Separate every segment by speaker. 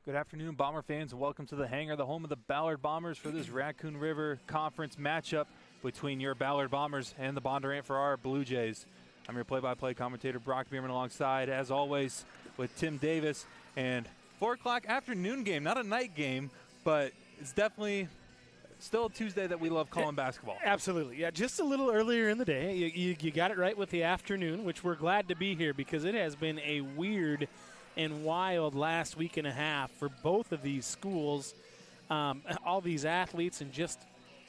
Speaker 1: Good afternoon, Bomber fans, and welcome to the hangar, the home of the Ballard Bombers, for this Raccoon River Conference matchup between your Ballard Bombers and the Bondurant for our Blue Jays. I'm your play-by-play commentator, Brock Bierman, alongside, as always, with Tim Davis. And 4 o'clock afternoon game, not a night game, but it's definitely still a Tuesday that we love calling basketball.
Speaker 2: Absolutely, yeah, just a little earlier in the day. You got it right with the afternoon, which we're glad to be here because it has been a weird and wild last week and a half for both of these schools, all these athletes and just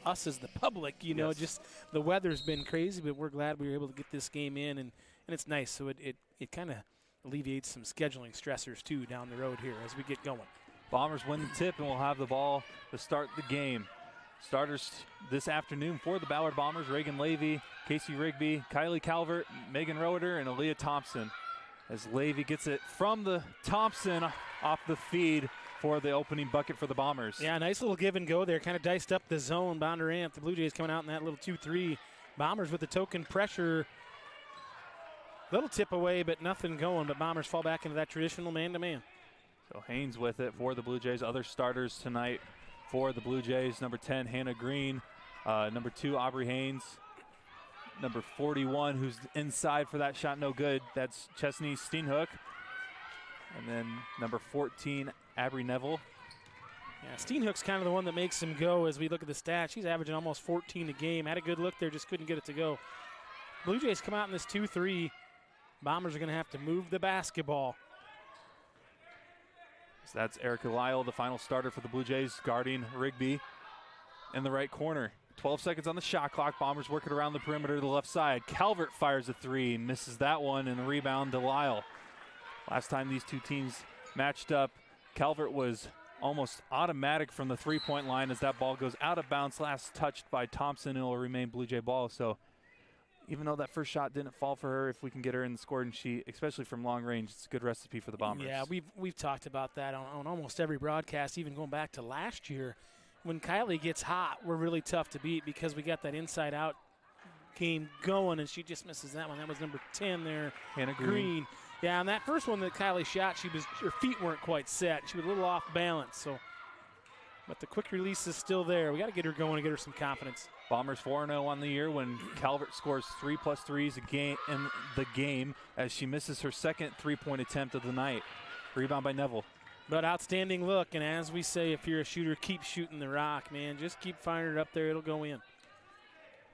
Speaker 2: us as the public. You know, just the weather's been crazy, but we're glad we were able to get this game in, and it's nice. So it kind of alleviates some scheduling stressors, too, down the road here as we get going.
Speaker 1: Bombers win the tip, and we'll have the ball to start the game. Starters this afternoon for the Ballard Bombers: Reagan Levy, Casey Rigby, Kylie Calvert, Megan Roeder, and Aaliyah Thompson. As Levy gets it from the Thompson off the feed for the opening bucket for the Bombers.
Speaker 2: Yeah, nice little give and go there. Kind of diced up the zone. Bondurant, the Blue Jays coming out in that little 2-3. Bombers with the token pressure. Little tip away, but nothing going. But Bombers fall back into that traditional man-to-man.
Speaker 1: So Haynes with it for the Blue Jays. Other starters tonight for the Blue Jays: number 10, Hannah Green; number 2, Aubrey Haynes; number 41, who's inside for that shot, no good. That's Chesney Steenhook. And then number 14, Abry Neville.
Speaker 2: Yeah, Steenhook's kind of the one that makes him go as we look at the stats. She's averaging almost 14 a game. Had a good look there, just couldn't get it to go. Blue Jays come out in this 2-3. Bombers are going to have to move the basketball.
Speaker 1: So that's Erica Lyle, the final starter for the Blue Jays, guarding Rigby in the right corner. 12 seconds on the shot clock. Bombers working around the perimeter to the left side. Calvert fires a three, misses that one, and the rebound to Lyle. Last time these two teams matched up, Calvert was almost automatic from the three-point line as that ball goes out of bounds. Last touched by Thompson, it will remain Blue Jay ball. So even though that first shot didn't fall for her, if we can get her in the scoring sheet, especially from long range, it's a good recipe for the Bombers.
Speaker 2: Yeah, we've talked about that on almost every broadcast, even going back to last year. When Kylie gets hot, we're really tough to beat because we got that inside-out game going, and she just misses that one. That was number 10 there,
Speaker 1: Hannah Green.
Speaker 2: Yeah, on that first one that Kylie shot, her feet weren't quite set. She was a little off balance. But the quick release is still there. We got to get her going and get her some confidence.
Speaker 1: Bombers 4-0 on the year when Calvert scores 3+ threes in the game as she misses her second three-point attempt of the night. Rebound by Neville.
Speaker 2: But outstanding look, and as we say, if you're a shooter, keep shooting the rock, man. Just keep firing it up there. It'll go in.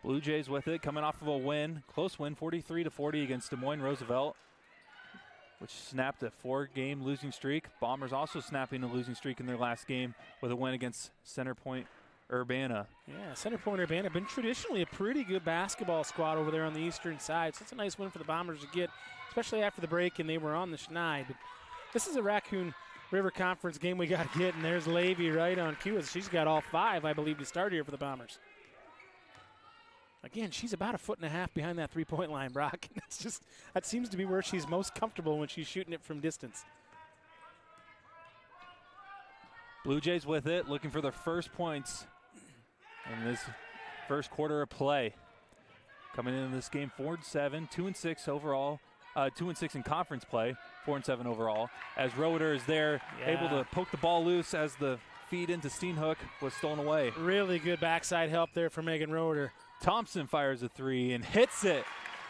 Speaker 1: Blue Jays with it, coming off of a win, close win, 43-40 against Des Moines Roosevelt, which snapped a 4-game losing streak. Bombers also snapping a losing streak in their last game with a win against Centerpoint Urbana.
Speaker 2: Yeah, Centerpoint Urbana been traditionally a pretty good basketball squad over there on the eastern side, so it's a nice win for the Bombers to get, especially after the break and they were on the schneid. But this is a Raccoon River Conference game we got to get, and there's Levy right on cue. She's got all 5, I believe, to start here for the Bombers. Again, she's about 1.5 feet behind that three-point line, Brock. That seems to be where she's most comfortable when she's shooting it from distance.
Speaker 1: Blue Jays with it, looking for their first points in this first quarter of play. Coming into this game 4-7, 2-6 overall, 2-6 in conference play, 4-7 overall. As Roeder is there, able to poke the ball loose as the feed into Steenhook was stolen away.
Speaker 2: Really good backside help there for Megan Roeder.
Speaker 1: Thompson fires a three and hits it.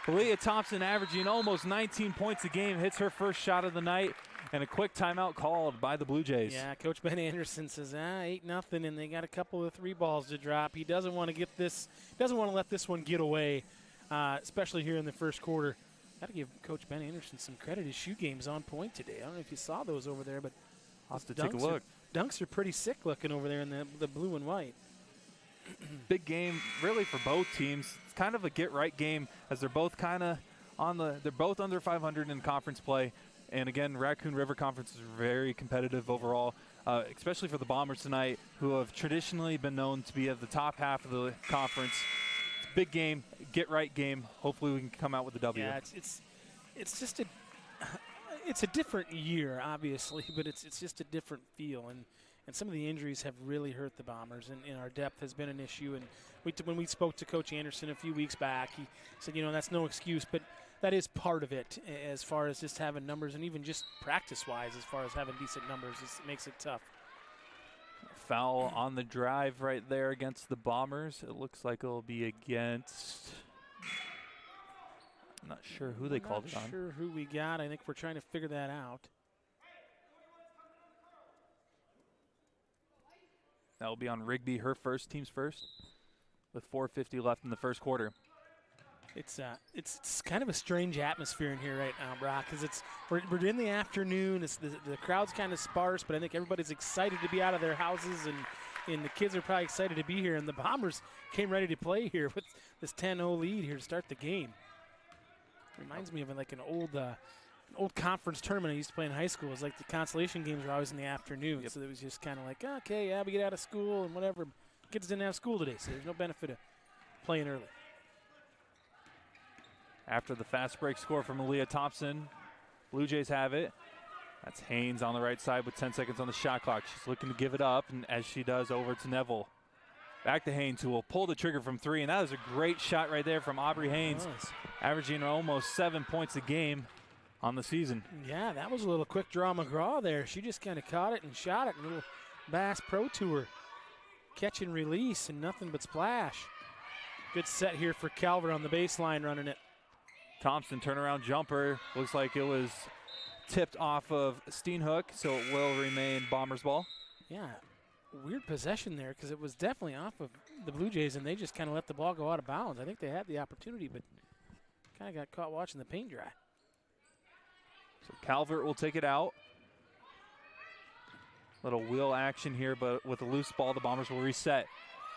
Speaker 1: Aaliyah Thompson, averaging almost 19 points a game, hits her first shot of the night, and a quick timeout called by the Blue Jays.
Speaker 2: Yeah, Coach Ben Anderson says, 8-0, and they got a couple of 3 balls to drop. He doesn't want to let this one get away, especially here in the first quarter. Got to give Coach Ben Anderson some credit. His shoe game's on point today. I don't know if you saw those over there, but
Speaker 1: I'll have to take a look.
Speaker 2: Dunks are pretty sick looking over there in the blue and white.
Speaker 1: Big game, really, for both teams. It's kind of a get-right game as they're both kind of they're both under 500 in conference play. And again, Raccoon River Conference is very competitive overall, especially for the Bombers tonight, who have traditionally been known to be at the top half of the conference. It's a big game, get-right game. Hopefully we can come out with a W.
Speaker 2: Yeah, it's just it's a different year, obviously, but it's just a different feel. And some of the injuries have really hurt the Bombers, and our depth has been an issue. And when we spoke to Coach Anderson a few weeks back, he said, that's no excuse. But that is part of it as far as just having numbers, and even just practice-wise as far as having decent numbers. It makes it tough.
Speaker 1: Foul on the drive right there against the Bombers. It looks like it'll be against, I'm not sure who they called it on.
Speaker 2: Not sure who we got. I think we're trying to figure that out.
Speaker 1: That will be on Rigby, her first, team's first, with 4:50 left in the first quarter.
Speaker 2: It's kind of a strange atmosphere in here right now, Brock, because we're in the afternoon. The crowd's kind of sparse, but I think everybody's excited to be out of their houses, and the kids are probably excited to be here. And the Bombers came ready to play here with this 10-0 lead here to start the game. Reminds me of like an old conference tournament I used to play in high school. It was like the consolation games were always in the afternoon, so it was just kind of like, okay, yeah, we get out of school and whatever. Kids didn't have school today, so there's no benefit of playing early.
Speaker 1: After the fast break score from Aaliyah Thompson, Blue Jays have it. That's Haynes on the right side with 10 seconds on the shot clock. She's looking to give it up, and as she does, over to Neville. Back to Haynes, who will pull the trigger from three, and that is a great shot right there from Aubrey Haynes, averaging almost 7 points a game on the season.
Speaker 2: Yeah, that was a little quick draw McGraw there. She just kind of caught it and shot it. A little Bass Pro Tour catch and release and nothing but splash. Good set here for Calvert on the baseline running it.
Speaker 1: Thompson turnaround jumper. Looks like it was tipped off of Steenhook, so it will remain Bombers ball.
Speaker 2: Yeah, weird possession there because it was definitely off of the Blue Jays, and they just kind of let the ball go out of bounds. I think they had the opportunity, but kind of got caught watching the paint dry.
Speaker 1: So Calvert will take it out. Little wheel action here, but with a loose ball, the Bombers will reset.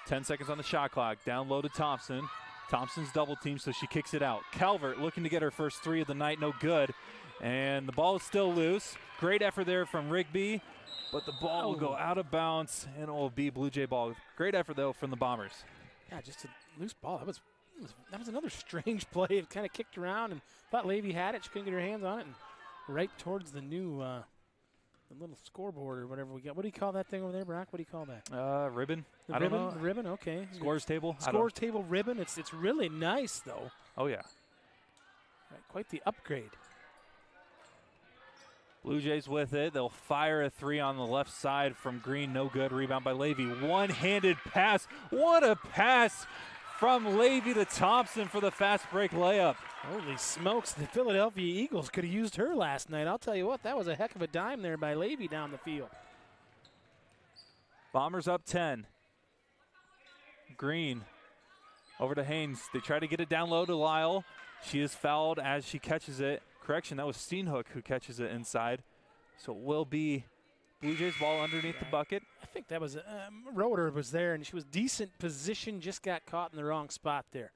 Speaker 1: 10 seconds on the shot clock. Down low to Thompson. Thompson's double team, so she kicks it out. Calvert looking to get her first three of the night, no good. And the ball is still loose. Great effort there from Rigby, but the ball will go out of bounds, and it will be Blue Jay ball. Great effort, though, from the Bombers.
Speaker 2: Yeah, just a loose ball. That was another strange play. It kind of kicked around and thought Levy had it. She couldn't get her hands on it, and right towards the new the little scoreboard or whatever we got. What do you call that thing over there, Brock? What do you call that?
Speaker 1: Ribbon.
Speaker 2: I don't know. The ribbon, okay.
Speaker 1: Scores table.
Speaker 2: Scores table ribbon. It's really nice, though.
Speaker 1: Oh, yeah.
Speaker 2: Right, quite the upgrade.
Speaker 1: Blue Jays with it. They'll fire a three on the left side from Green. No good. Rebound by Levy. One-handed pass. What a pass from Levy to Thompson for the fast break layup.
Speaker 2: Holy smokes, the Philadelphia Eagles could have used her last night. I'll tell you what, that was a heck of a dime there by Levy down the field.
Speaker 1: Bombers up 10. Green over to Haynes. They try to get it down low to Lyle. She is fouled as she catches it. Correction, that was Steenhook who catches it inside. So it will be Blue Jays ball underneath the bucket.
Speaker 2: I think that was Roeder was there, and she was decent position, just got caught in the wrong spot there.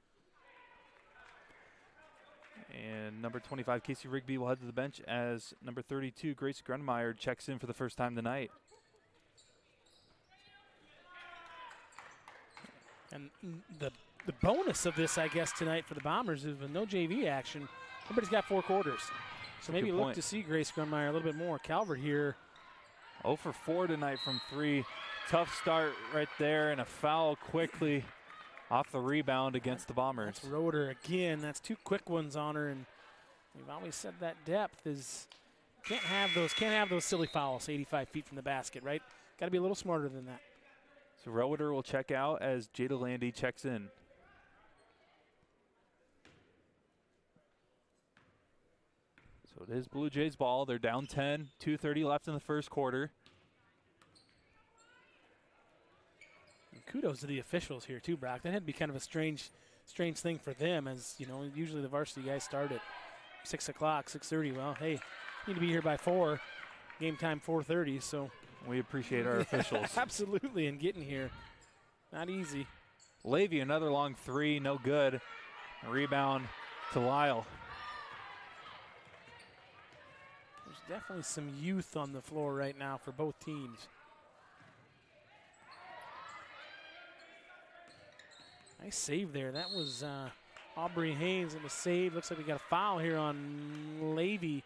Speaker 1: And number 25, Casey Rigby, will head to the bench as number 32, Grace Grunmeyer, checks in for the first time tonight.
Speaker 2: And the bonus of this, I guess, tonight for the Bombers is with no JV action, everybody's got 4 quarters. So maybe look to see Grace Grunmeyer a little bit more. Calvert here.
Speaker 1: 0 for 4 tonight from 3. Tough start right there, and a foul quickly off the rebound against the Bombers.
Speaker 2: That's Roeder again. That's 2 quick ones on her, and we've always said that depth is can't have those silly fouls 85 feet from the basket, right? Got to be a little smarter than that.
Speaker 1: So Roeder will check out as Jada Landy checks in. So it is Blue Jays ball. They're down 10, 2:30 left in the first quarter.
Speaker 2: And kudos to the officials here too, Brock. That had to be kind of a strange thing for them, as you know, usually the varsity guys start at 6 o'clock, 6:30. Well, hey, you need to be here by 4. Game time 4:30, so
Speaker 1: we appreciate our officials.
Speaker 2: Absolutely, and getting here, not easy.
Speaker 1: Levy, another long 3, no good. A rebound to Lyle.
Speaker 2: There's definitely some youth on the floor right now for both teams. Nice save there. That was Aubrey Haynes. It was saved. Looks like we got a foul here on Levy.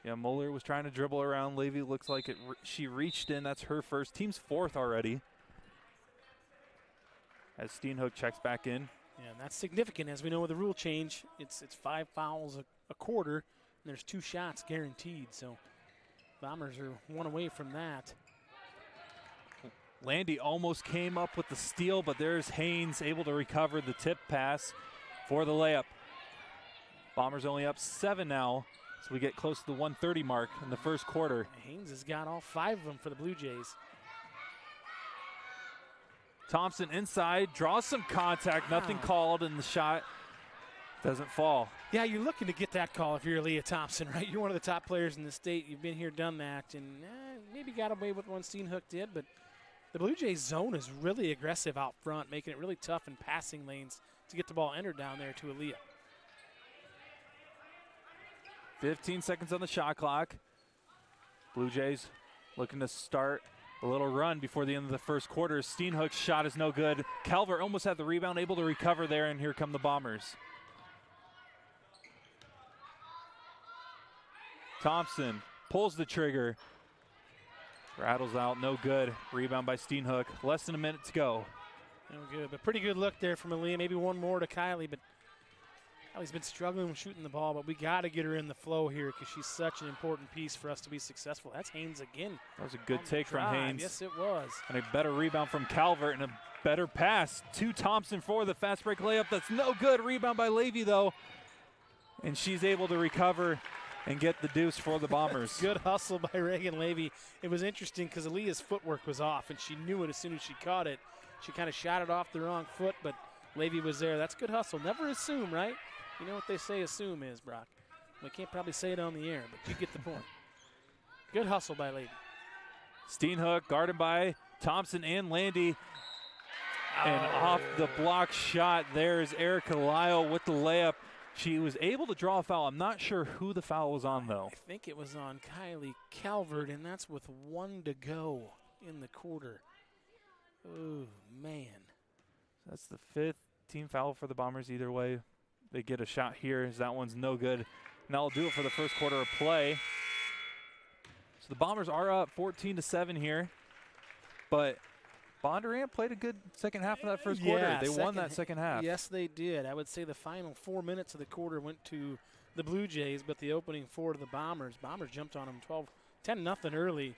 Speaker 1: Yeah, Moeller was trying to dribble around Levy. Looks like she reached in. That's her first. Team's 4th already. As Steenhook checks back in.
Speaker 2: Yeah, and that's significant. As we know with the rule change, it's 5 fouls a quarter, and there's 2 shots guaranteed. So Bombers are 1 away from that.
Speaker 1: Landy almost came up with the steal, but there's Haynes able to recover the tip pass for the layup. Bombers only up 7 now, so we get close to the 1:30 mark in the first quarter.
Speaker 2: Haynes has got all 5 of them for the Blue Jays.
Speaker 1: Thompson inside, draws some contact, nothing called, and the shot doesn't fall.
Speaker 2: Yeah, you're looking to get that call if you're Aaliyah Thompson, right? You're one of the top players in the state. You've been here, done that, and maybe got away with one Steenhoek did, but the Blue Jays zone is really aggressive out front, making it really tough in passing lanes to get the ball entered down there to Aaliyah.
Speaker 1: 15 seconds on the shot clock. Blue Jays looking to start a little run before the end of the first quarter. Steenhoek's shot is no good. Calvert almost had the rebound, able to recover there, and here come the Bombers. Thompson pulls the trigger. Rattles out, no good. Rebound by Steenhoek. Less than a minute to go.
Speaker 2: No good, but pretty good look there from Aaliyah. Maybe one more to Kylie, but Kylie's been struggling with shooting the ball, but we got to get her in the flow here because she's such an important piece for us to be successful. That's Haynes again.
Speaker 1: That was a good take from Haynes.
Speaker 2: Yes, it was.
Speaker 1: And a better rebound from Calvert and a better pass to Thompson for the fast break layup. That's no good. Rebound by Levy, though. And she's able to recover and get the deuce for the Bombers.
Speaker 2: Good hustle by Reagan Levy. It was interesting because Aaliyah's footwork was off, and she knew it as soon as she caught it. She kind of shot it off the wrong foot, but Levy was there. That's good hustle. Never assume, right? You know what they say assume is, Brock. We can't probably say it on the air, but you get the point. Good hustle by Levy.
Speaker 1: Steenhoek guarded by Thompson and Landy. And off the block shot, there's Erica Lyle with the layup. She was able to draw a foul. I'm not sure who the foul was on, though.
Speaker 2: I think it was on Kylie Calvert, and that's with 1 to go in the quarter. Oh, man.
Speaker 1: That's the 5th team foul for the Bombers either way. They get a shot here as that one's no good. And that'll do it for the first quarter of play. So the Bombers are up 14-7 here. But Bondurant played a good second half of that first quarter. They won that second half.
Speaker 2: Yes, they did. I would say the final 4 minutes of the quarter went to the Blue Jays, but the opening 4 to the Bombers. Bombers jumped on them 10-0 early.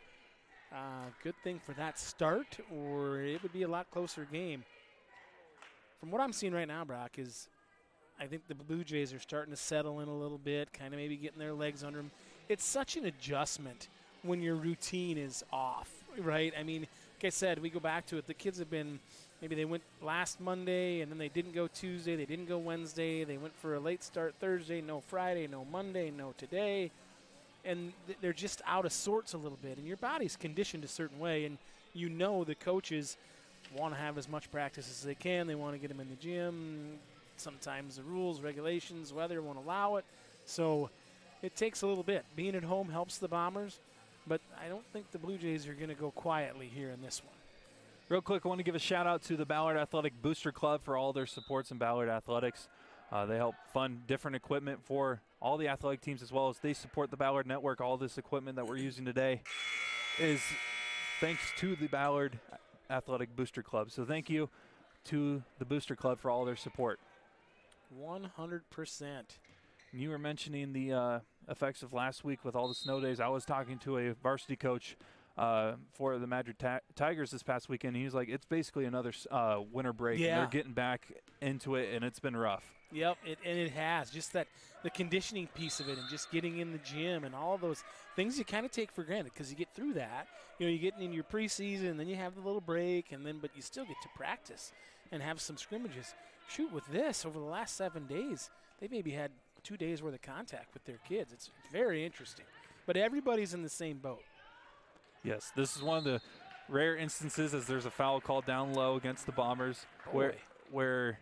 Speaker 2: Good thing for that start, or it would be a lot closer game. From what I'm seeing right now, Brock, is I think the Blue Jays are starting to settle in a little bit, kind of maybe getting their legs under them. It's such an adjustment when your routine is off, right? I mean, like I said, we go back to it. The kids have been, maybe they went last Monday, and then they didn't go Tuesday, they didn't go Wednesday, they went for a late start Thursday, no Friday, no Monday, no today. And they're just out of sorts a little bit, and your body's conditioned a certain way, and you know the coaches want to have as much practice as they can. They want to get them in the gym. Sometimes the rules, regulations, weather won't allow it. So it takes a little bit. Being at home helps the Bombers, but I don't think the Blue Jays are going to go quietly here in this one.
Speaker 1: Real quick, I want to give a shout-out to the Ballard Athletic Booster Club for all their supports in Ballard Athletics. They help fund different equipment for all the athletic teams, as well as they support the Ballard Network. All this equipment that we're using today is thanks to the Ballard Athletic Booster Club. So thank you to the Booster Club for all their support.
Speaker 2: 100%.
Speaker 1: You were mentioning the effects of last week with all the snow days. I was talking to a varsity coach for the Madrid Tigers this past weekend. He was like, it's basically another winter break.
Speaker 2: Yeah.
Speaker 1: And they're getting back into it, and it's been rough.
Speaker 2: Yep, and it has. Just the conditioning piece of it and just getting in the gym and all of those things you kind of take for granted because you get through that. You know, you get in your preseason, and then you have the little break, but you still get to practice and have some scrimmages. Shoot, with this, over the last 7 days, they maybe had 2 days worth of contact with their kids. It's very interesting. But everybody's in the same boat.
Speaker 1: Yes, this is one of the rare instances as there's a foul called down low against the Bombers where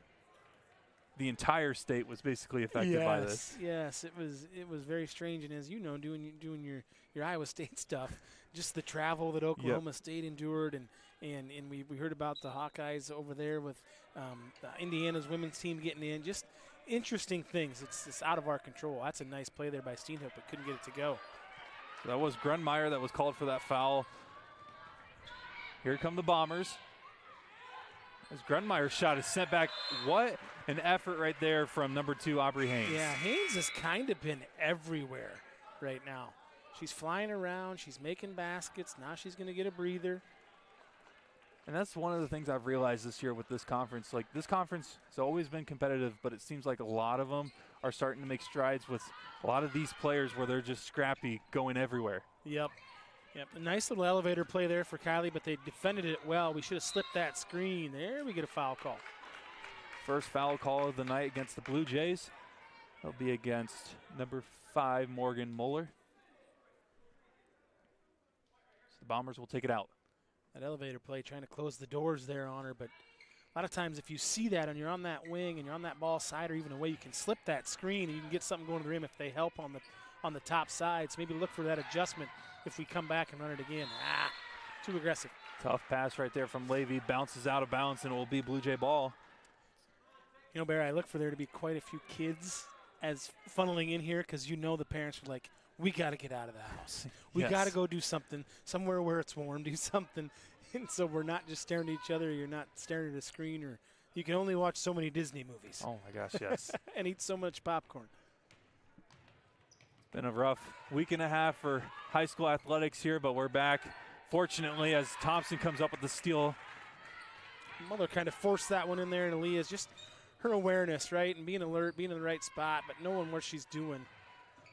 Speaker 1: the entire state was basically affected by this.
Speaker 2: Yes, it was very strange. And as you know, doing your Iowa State stuff, just the travel that Oklahoma State endured, and we heard about the Hawkeyes over there with Indiana's women's team getting in. Just interesting things. It's out of our control. That's a nice play there by Steenhoek, but couldn't get it to go.
Speaker 1: So that was Grunmeyer that was called for that foul. Here come the Bombers. As Grunmeyer's shot is sent back. What an effort right there from number 2, Aubrey Haynes.
Speaker 2: Yeah, Haynes has kind of been everywhere right now. She's flying around. She's making baskets. Now she's going to get a breather.
Speaker 1: And that's one of the things I've realized this year with this conference. Like, this conference has always been competitive, but it seems like a lot of them are starting to make strides with a lot of these players where they're just scrappy, going everywhere.
Speaker 2: Yep. A nice little elevator play there for Kylie, but they defended it well. We should have slipped that screen. There we get a foul call.
Speaker 1: First foul call of the night against the Blue Jays. It'll be against number 5, Morgan Moeller. So the Bombers will take it out.
Speaker 2: That elevator play trying to close the doors there on her, but a lot of times if you see that and you're on that wing and you're on that ball side or even away, you can slip that screen and you can get something going to the rim if they help on the top side. So maybe look for that adjustment if we come back and run it again. Too aggressive.
Speaker 1: Tough pass right there from Levy. Bounces out of bounds and it will be Blue Jay ball.
Speaker 2: You know, Barry, I look for there to be quite a few kids as funneling in here because you know the parents are like, we got to get out of the house. We got to go do something somewhere where it's warm, do something. And so we're not just staring at each other. You're not staring at a screen, or you can only watch so many Disney movies.
Speaker 1: Oh, my gosh, yes.
Speaker 2: And eat so much popcorn.
Speaker 1: Been a rough week and a half for high school athletics here, but we're back, fortunately, as Thompson comes up with the steal.
Speaker 2: Mother kind of forced that one in there, and Aaliyah's just her awareness, right, and being alert, being in the right spot, but knowing what she's doing.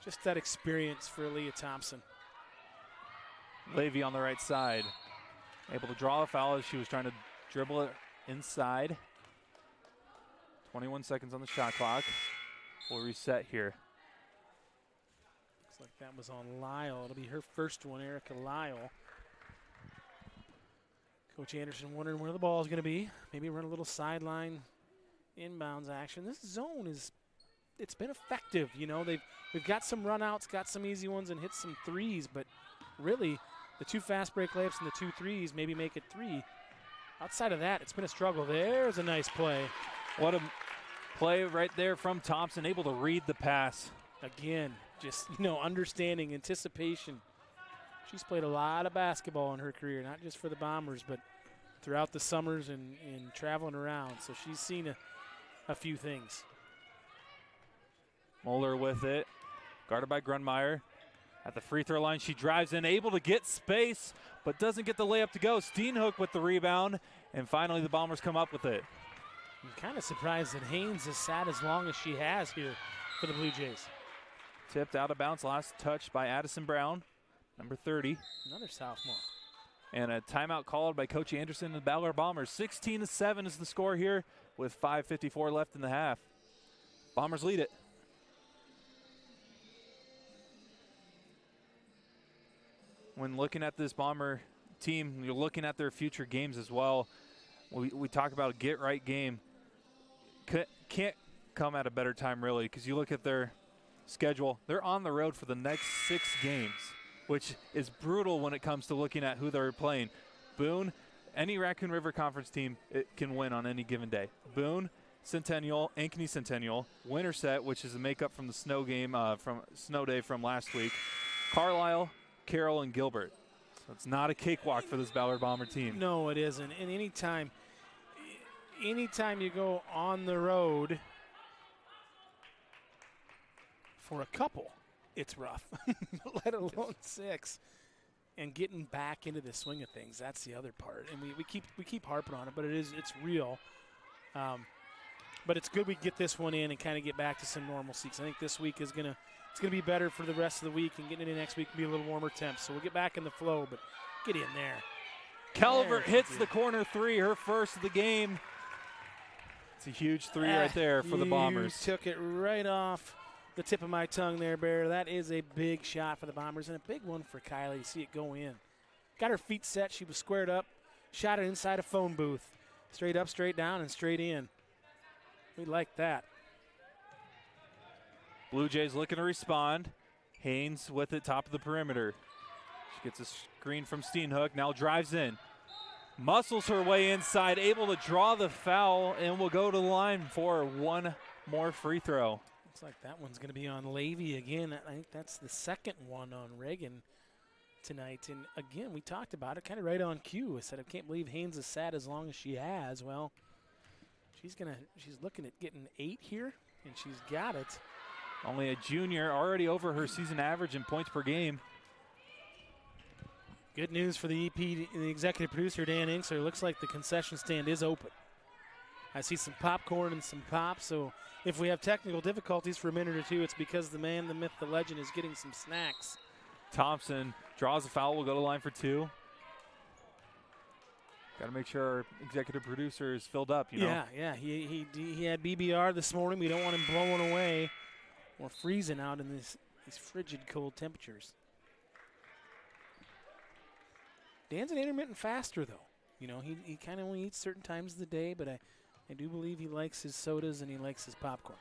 Speaker 2: Just that experience for Aaliyah Thompson.
Speaker 1: Levy on the right side. Able to draw a foul as she was trying to dribble it inside. 21 seconds on the shot clock. We'll reset here.
Speaker 2: Looks like that was on Lyle. It'll be her first one, Erica Lyle. Coach Anderson wondering where the ball is going to be. Maybe run a little sideline inbounds action. This zone it's been effective. You know, we've got some runouts, got some easy ones, and hit some threes, but really the 2 fast break layups and the 2 threes maybe make it 3. Outside of that, it's been a struggle. There's a nice play.
Speaker 1: What a play right there from Thompson, able to read the pass.
Speaker 2: Again, just, understanding, anticipation. She's played a lot of basketball in her career, not just for the Bombers, but throughout the summers and traveling around. So she's seen a few things.
Speaker 1: Moeller with it, guarded by Grunmeyer. At the free throw line, she drives in, able to get space, but doesn't get the layup to go. Steenhook with the rebound, and finally the Bombers come up with it.
Speaker 2: I'm kind of surprised that Haynes has sat as long as she has here for the Blue Jays.
Speaker 1: Tipped out of bounds, last touch by Addison Brown, number 30.
Speaker 2: Another sophomore.
Speaker 1: And a timeout called by Coach Anderson and the Ballard Bombers. 16-7 is the score here with 5:54 left in the half. Bombers lead it. When looking at this Bomber team, you're looking at their future games as well. We talk about a get-right game. Can't come at a better time, really, because you look at their schedule. They're on the road for the next 6 games, which is brutal when it comes to looking at who they're playing. Boone, any Raccoon River Conference team can win on any given day. Boone, Centennial, Ankeny Centennial, Winterset, which is a makeup from the snow game from snow day from last week, Carlisle, Carroll, and Gilbert. So it's not a cakewalk for this Ballard Bomber team.
Speaker 2: No, it isn't. And anytime you go on the road for a couple, it's rough, let alone 6. And getting back into the swing of things, that's the other part. And we keep harping on it, but it's real. But it's good we get this one in and kind of get back to some normalcy. I think this week is gonna be better for the rest of the week, and getting into next week will be a little warmer temps. So we'll get back in the flow, but get in there.
Speaker 1: Calvert hits the corner 3, her first of the game. It's a huge 3 right there for the Bombers.
Speaker 2: You took it right off the tip of my tongue there, Bear. That is a big shot for the Bombers and a big one for Kylie to see it go in. Got her feet set. She was squared up. Shot it inside a phone booth. Straight up, straight down, and straight in. We like that.
Speaker 1: Blue Jays looking to respond. Haynes with it, top of the perimeter. She gets a screen from Steenhook, now drives in. Muscles her way inside, able to draw the foul, and will go to the line for one more free throw.
Speaker 2: Looks like that one's going to be on Levy again. I think that's the second one on Reagan tonight. And again, we talked about it kind of right on cue. I said, I can't believe Haynes has sat as long as she has. Well, she's looking at getting 8 here, and she's got it.
Speaker 1: Only a junior, already over her season average in points per game.
Speaker 2: Good news for the EP, the executive producer, Dan Inksler. Looks like the concession stand is open. I see some popcorn and some pop, so if we have technical difficulties for a minute or two, it's because the man, the myth, the legend is getting some snacks.
Speaker 1: Thompson draws a foul, will go to line for 2. Got to make sure our executive producer is filled up, you know?
Speaker 2: Yeah. He had BBR this morning. We don't want him blowing away or freezing out in these frigid cold temperatures. Dan's an intermittent faster, though. You know, he kind of only eats certain times of the day, but I do believe he likes his sodas and he likes his popcorn.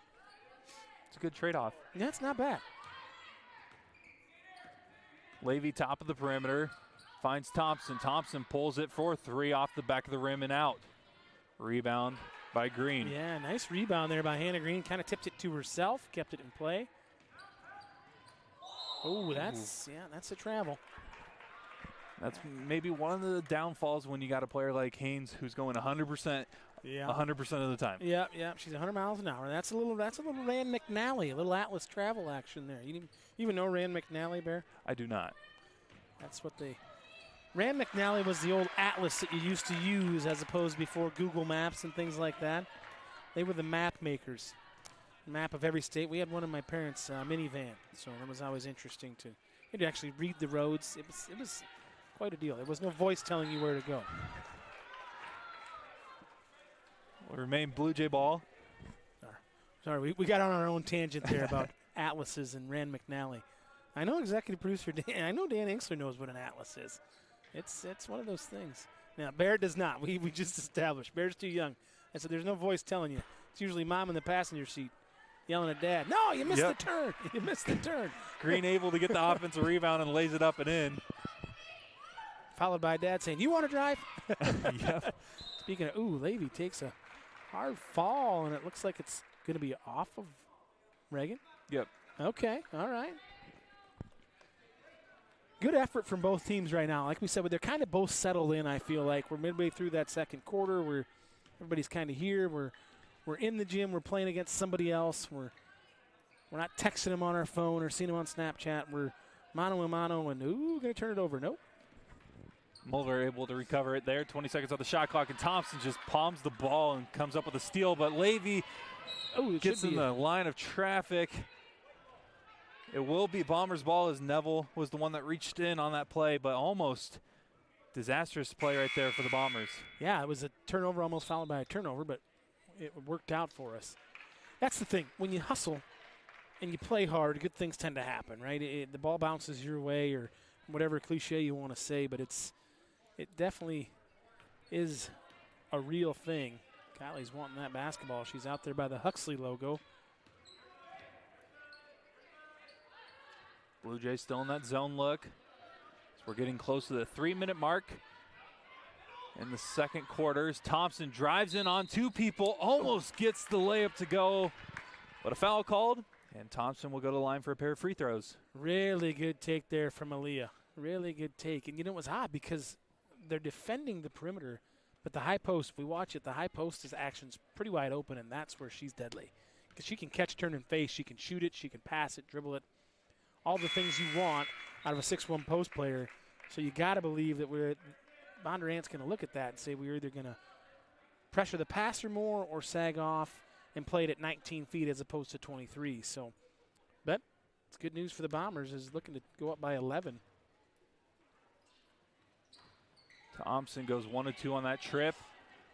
Speaker 1: It's a good trade-off.
Speaker 2: That's not bad.
Speaker 1: Levy, top of the perimeter, finds Thompson. Thompson pulls it for 3 off the back of the rim and out. Rebound by Green.
Speaker 2: Yeah, nice rebound there by Hannah Green. Kind of tipped it to herself, kept it in play. Oh, that's a travel.
Speaker 1: That's maybe one of the downfalls when you got a player like Haynes who's going 100%, 100% of the time.
Speaker 2: Yeah, she's 100 miles an hour. That's a little Rand McNally, a little Atlas travel action there. You even know Rand McNally, Bear?
Speaker 1: I do not.
Speaker 2: That's what Rand McNally was the old Atlas that you used to use as opposed before Google Maps and things like that. They were the map makers. Map of every state. We had one in my parents' minivan, so that was always interesting to actually read the roads. It was quite a deal. There was no voice telling you where to go.
Speaker 1: Will remain Blue Jay ball.
Speaker 2: Sorry, we got on our own tangent there about Atlases and Rand McNally. I know executive producer Dan. I know Dan Inksler knows what an Atlas is. It's one of those things. Now Bear does not. We just established Bear's too young. I said there's no voice telling you. It's usually mom in the passenger seat yelling at dad. No, you missed the turn. You missed the turn.
Speaker 1: Green able to get the offensive rebound and lays it up and in.
Speaker 2: Followed by dad saying, "You want to drive?"
Speaker 1: Yep.
Speaker 2: Speaking of, Levy takes a hard fall, and it looks like it's going to be off of Reagan.
Speaker 1: Yep.
Speaker 2: Okay, all right. Good effort from both teams right now. Like we said, they're kind of both settled in, I feel like. We're midway through that second quarter. Everybody's kind of here. We're in the gym. We're playing against somebody else. We're not texting them on our phone or seeing them on Snapchat. We're mano a mano, and going to turn it over. Nope.
Speaker 1: Mulder able to recover it there. 20 seconds on the shot clock, and Thompson just palms the ball and comes up with a steal. But Levy gets in the line of traffic. It will be Bombers' ball as Neville was the one that reached in on that play, but almost disastrous play right there for the Bombers. Yeah,
Speaker 2: it was a turnover almost followed by a turnover, but it worked out for us. That's the thing. When you hustle and you play hard, good things tend to happen, right? The ball bounces your way or whatever cliche you want to say, but it definitely is a real thing. Kylie's wanting that basketball. She's out there by the Huxley logo.
Speaker 1: Blue Jays still in that zone look. So we're getting close to the 3-minute mark in the second quarter. As Thompson drives in on 2 people, almost gets the layup to go, but a foul called, and Thompson will go to the line for a pair of free throws.
Speaker 2: Really good take there from Aaliyah. Really good take. And you know, it was odd because they're defending the perimeter, but the high post, if we watch it, the high post is action's pretty wide open, and that's where she's deadly. Because she can catch, turn, and face. She can shoot it. She can pass it, dribble it. All the things you want out of a 6'1" post player. So you got to believe that Bondurant's going to look at that and say we're either going to pressure the passer more or sag off and play it at 19 feet as opposed to 23. So, but it's good news for the Bombers is looking to go up by 11.
Speaker 1: Thompson goes 1 of 2 on that trip.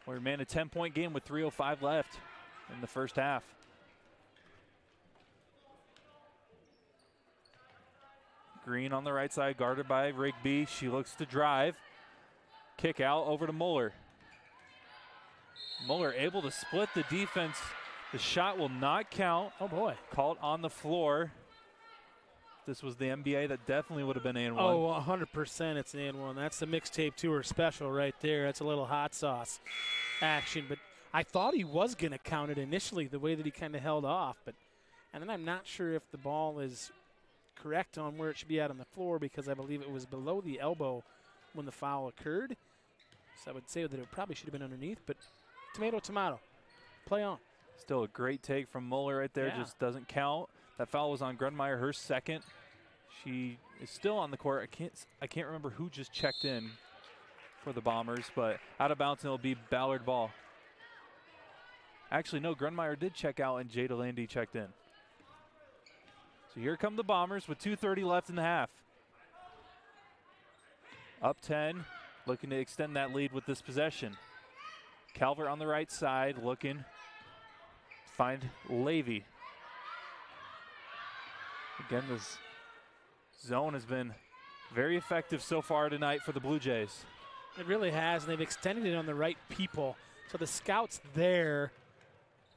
Speaker 1: We remain a 10-point game with 3:05 left in the first half. Green on the right side, guarded by Rigby. She looks to drive. Kick out over to Muller. Muller able to split the defense. The shot will not count.
Speaker 2: Oh, boy.
Speaker 1: Called on the floor. If this was the NBA, that definitely would have been and 1.
Speaker 2: Oh, 100% it's an and 1. That's the mixtape tour special right there. That's a little hot sauce action. But I thought he was going to count it initially, the way that he kind of held off. And then I'm not sure if the ball is correct on where it should be out on the floor because I believe it was below the elbow when the foul occurred. So I would say that it probably should have been underneath, but tomato, tomato. Play on.
Speaker 1: Still a great take from Muller right there, just doesn't count. That foul was on Grunmeyer, her second. She is still on the court. I can't remember who just checked in for the Bombers, but out of bounds, and it'll be Ballard ball. Actually, no, Grunmeyer did check out, and Jada Landy checked in. So here come the Bombers with 2:30 left in the half. Up 10, looking to extend that lead with this possession. Calvert on the right side, looking to find Levy. Again, this zone has been very effective so far tonight for the Blue Jays.
Speaker 2: It really has, and they've extended it on the right people. So the scout's there.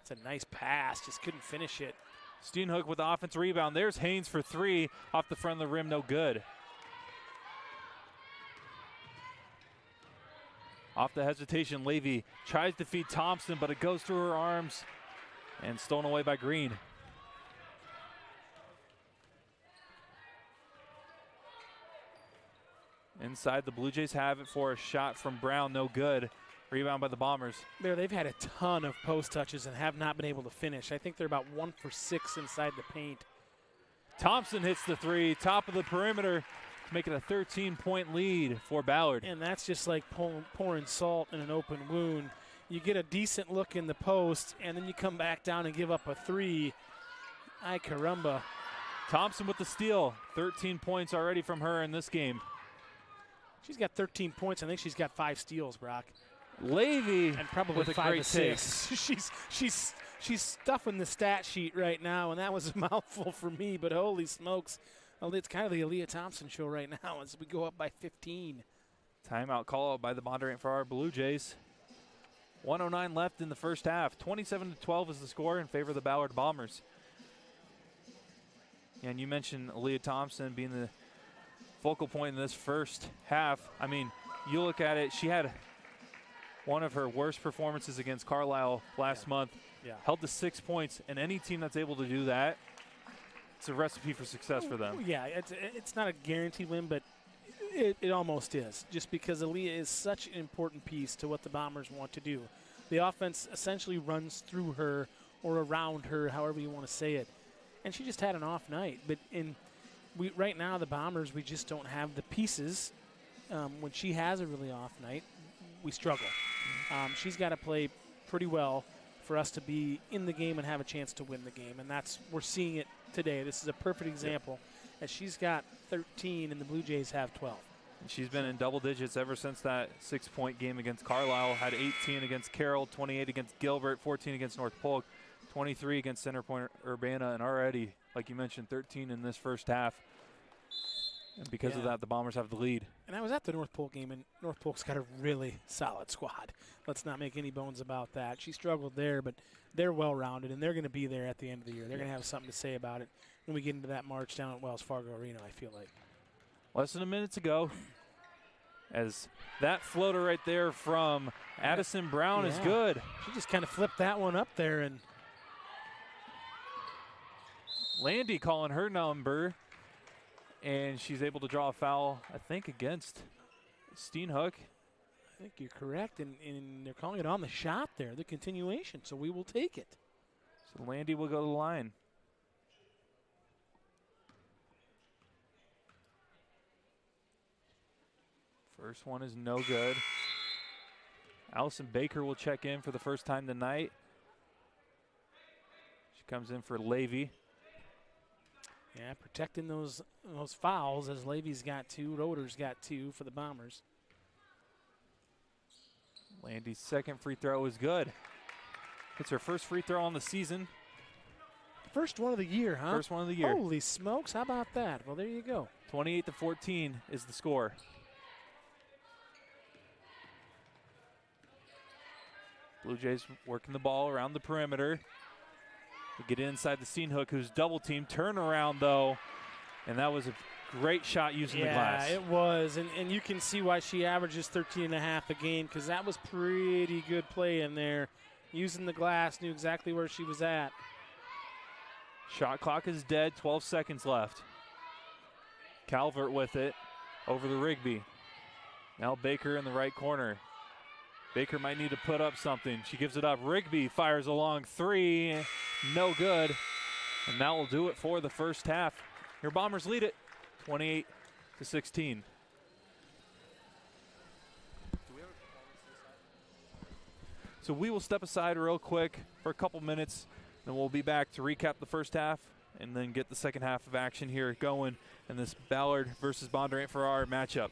Speaker 2: It's a nice pass, just couldn't finish it.
Speaker 1: Steenhook with the offense rebound. There's Haynes for three. Off the front of the rim, no good. Off the hesitation, Levy tries to feed Thompson, but it goes through her arms and stolen away by Green. Inside, the Blue Jays have it for a shot from Brown, no good. Rebound by the Bombers.
Speaker 2: They've had a ton of post touches and have not been able to finish. I think they're about 1 for 6 inside the paint.
Speaker 1: Thompson hits the three, top of the perimeter, to make it a 13-point lead for Ballard.
Speaker 2: And that's just like pouring salt in an open wound. You get a decent look in the post, and then you come back down and give up a three. Ay caramba.
Speaker 1: Thompson with the steal. 13 points already from her in this game.
Speaker 2: She's got 13 points. I think she's got 5 steals, Brock.
Speaker 1: Levy
Speaker 2: and probably
Speaker 1: with a
Speaker 2: 5
Speaker 1: great
Speaker 2: assists. she's stuffing the stat sheet right now, and that was a mouthful for me. But holy smokes, well, it's kind of the Aaliyah Thompson show right now as we go up by 15.
Speaker 1: Timeout call out by the Bondurant for our Blue Jays. 1:09 left in the first half. 27-12 is the score in favor of the Ballard Bombers. And you mentioned Aaliyah Thompson being the focal point in this first half. I mean, you look at it, she had one of her worst performances against Carlisle last month.
Speaker 2: Yeah.
Speaker 1: Held to 6 points, and any team that's able to do that, it's a recipe for success for them.
Speaker 2: Yeah, it's not a guaranteed win, but it almost is, just because Aaliyah is such an important piece to what the Bombers want to do. The offense essentially runs through her or around her, however you want to say it. And she just had an off night. But right now, the Bombers, we just don't have the pieces. When she has a really off night, we struggle. She's got to play pretty well for us to be in the game and have a chance to win the game. And we're seeing it today. This is a perfect example. As she's got 13 and the Blue Jays have 12.
Speaker 1: And she's been in double digits ever since that 6-point game against Carlisle. Had 18 against Carroll, 28 against Gilbert, 14 against North Polk, 23 against Center Point Urbana, and already, like you mentioned, 13 in this first half. And because of that, the Bombers have the lead.
Speaker 2: And I was at the North Polk game, and North Polk's got a really solid squad. Let's not make any bones about that. She struggled there, but they're well-rounded, and they're going to be there at the end of the year. They're going to have something to say about it when we get into that march down at Wells Fargo Arena, I feel like.
Speaker 1: Less than a minute to go. As that floater right there from Addison Brown is good.
Speaker 2: She just kind of flipped that one up there. And
Speaker 1: Landy calling her number. And she's able to draw a foul, I think, against Steenhook.
Speaker 2: I think you're correct. And they're calling it on the shot there, the continuation. So we will take it.
Speaker 1: So Landy will go to the line. First one is no good. Allison Baker will check in for the first time tonight. She comes in for Levy.
Speaker 2: Yeah, protecting those fouls as Levy's got 2, Roeder's got 2 for the Bombers.
Speaker 1: Landy's second free throw is good. It's her first free throw on the season.
Speaker 2: First one of the year, huh?
Speaker 1: First one of the year.
Speaker 2: Holy smokes, how about that? Well, there you go.
Speaker 1: 28-14 is the score. Blue Jays working the ball around the perimeter. They get inside the Steenhook, who's double-teamed. Turnaround, though, and that was a great shot using the glass.
Speaker 2: Yeah, it was, and you can see why she averages 13.5 a game, because that was pretty good play in there. Using the glass, knew exactly where she was at.
Speaker 1: Shot clock is dead, 12 seconds left. Calvert with it over to Rigby. Now Baker in the right corner. Baker might need to put up something. She gives it up. Rigby fires a long three. No good. And that will do it for the first half. Your Bombers lead it 28-16. So we will step aside real quick for a couple minutes, and we'll be back to recap the first half and then get the second half of action here going in this Ballard versus Bondurant for our matchup.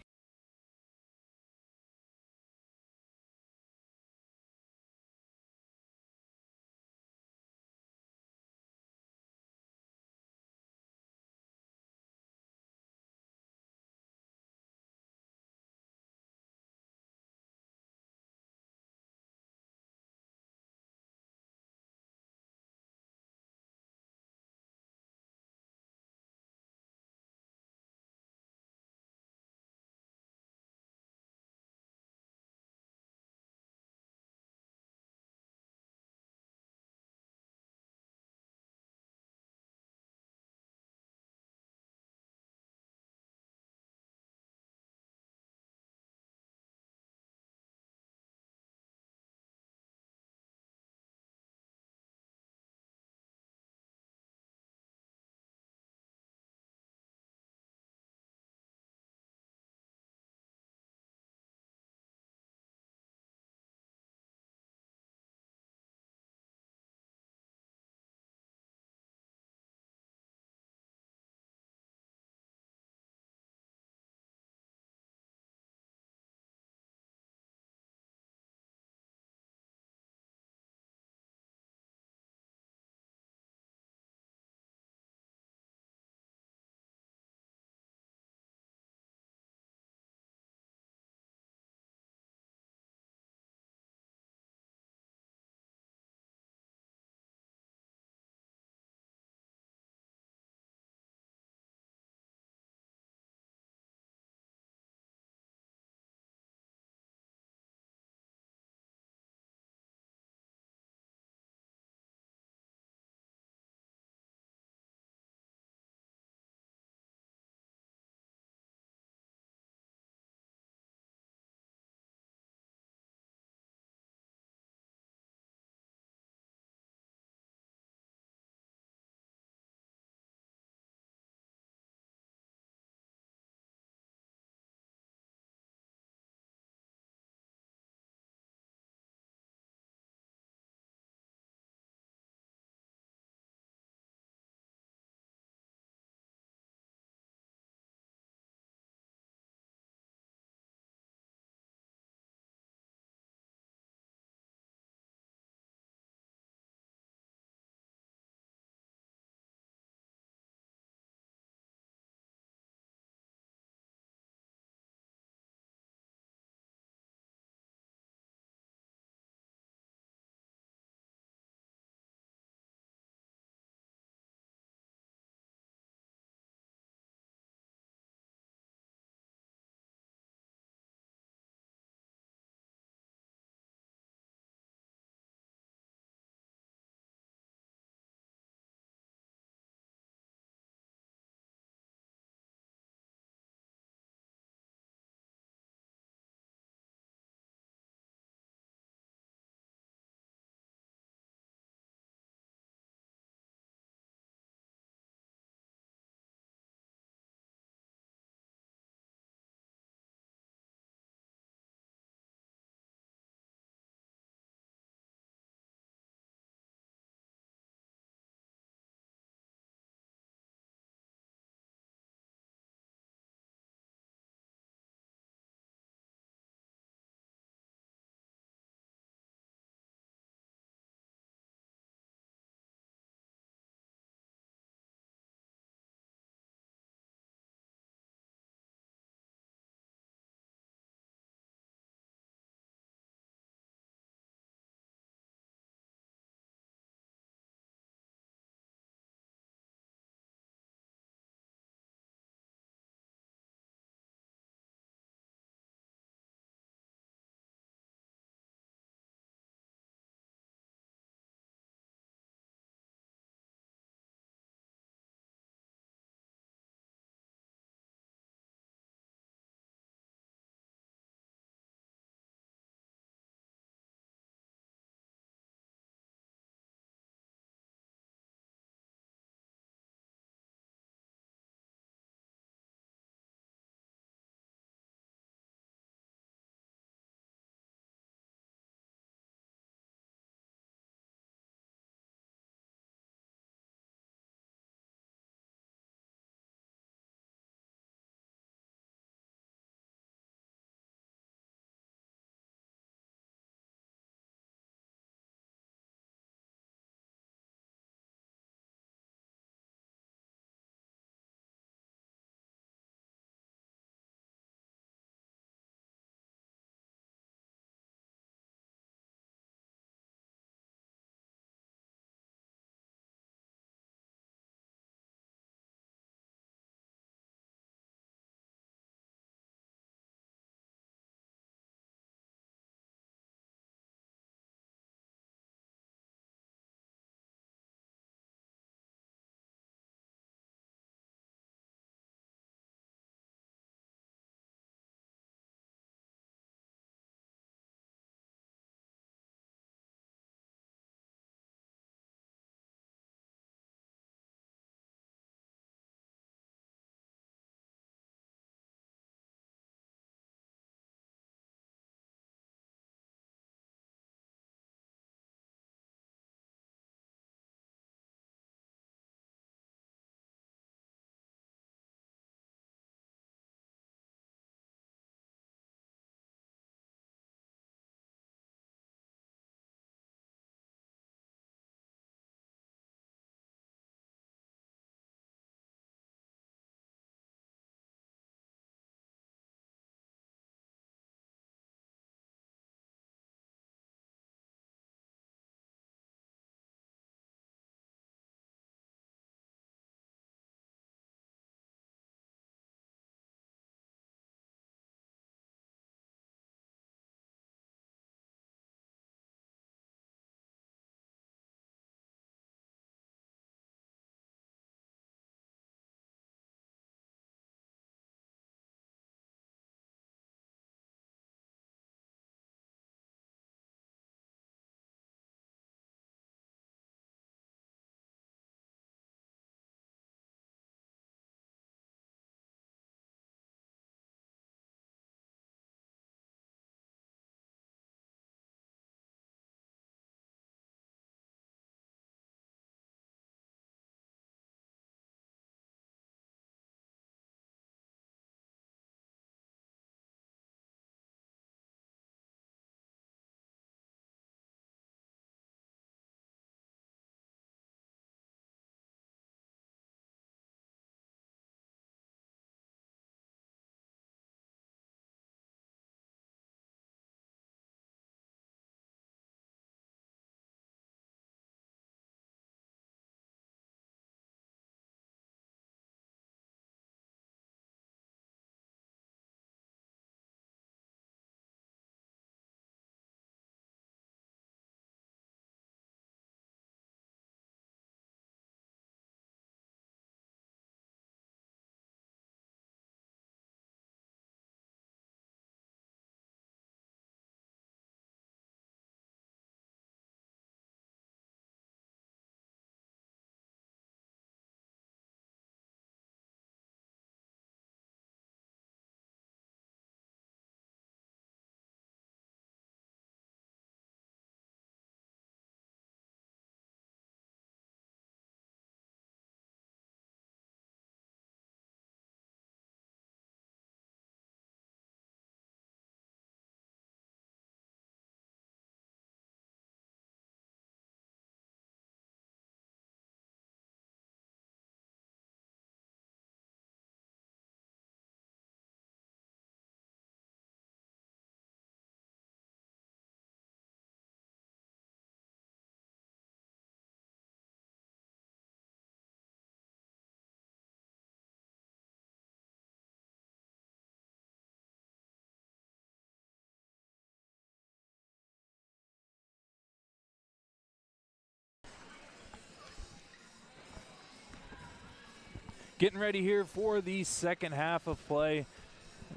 Speaker 1: Getting ready here for the second half of play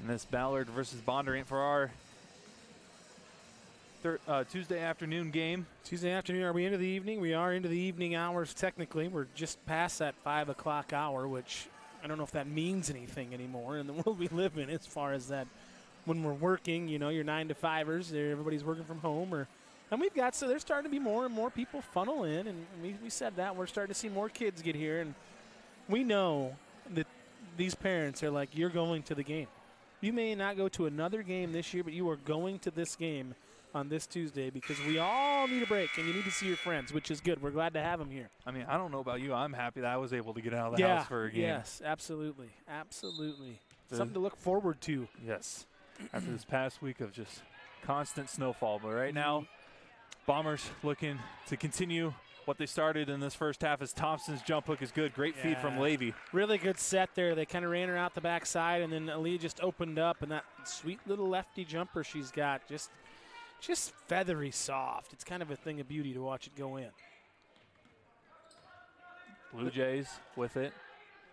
Speaker 1: in this Ballard versus Bondurant for our Tuesday afternoon game.
Speaker 2: Tuesday afternoon, are we into the evening? We are into the evening hours technically. We're just past that 5 o'clock hour, which I don't know if that means anything anymore in the world we live in as far as that when we're working, you know, your 9 to 5ers, everybody's working from home. And we've got, so there's starting to be more and more people funnel in, and we said that. We're starting to see more kids get here, and we know that these parents are like, you're going to the game. You may not go to another game this year, but you are going to this game on this Tuesday because we all need a break, and you need to see your friends, which is good. We're glad to have them here.
Speaker 1: I mean, I don't know about you. I'm happy that I was able to get out of the house for a game.
Speaker 2: Yes, absolutely. Absolutely. Something to look forward to.
Speaker 1: Yes. After this past week of just constant snowfall. But right now, Bombers looking to continue what they started in this first half as Thompson's jump hook is good. Great feed from Levy.
Speaker 2: Really good set there. They kind of ran her out the backside, and then Aaliyah just opened up, and that sweet little lefty jumper she's got just feathery soft. It's kind of a thing of beauty to watch it go in.
Speaker 1: Blue Jays with it.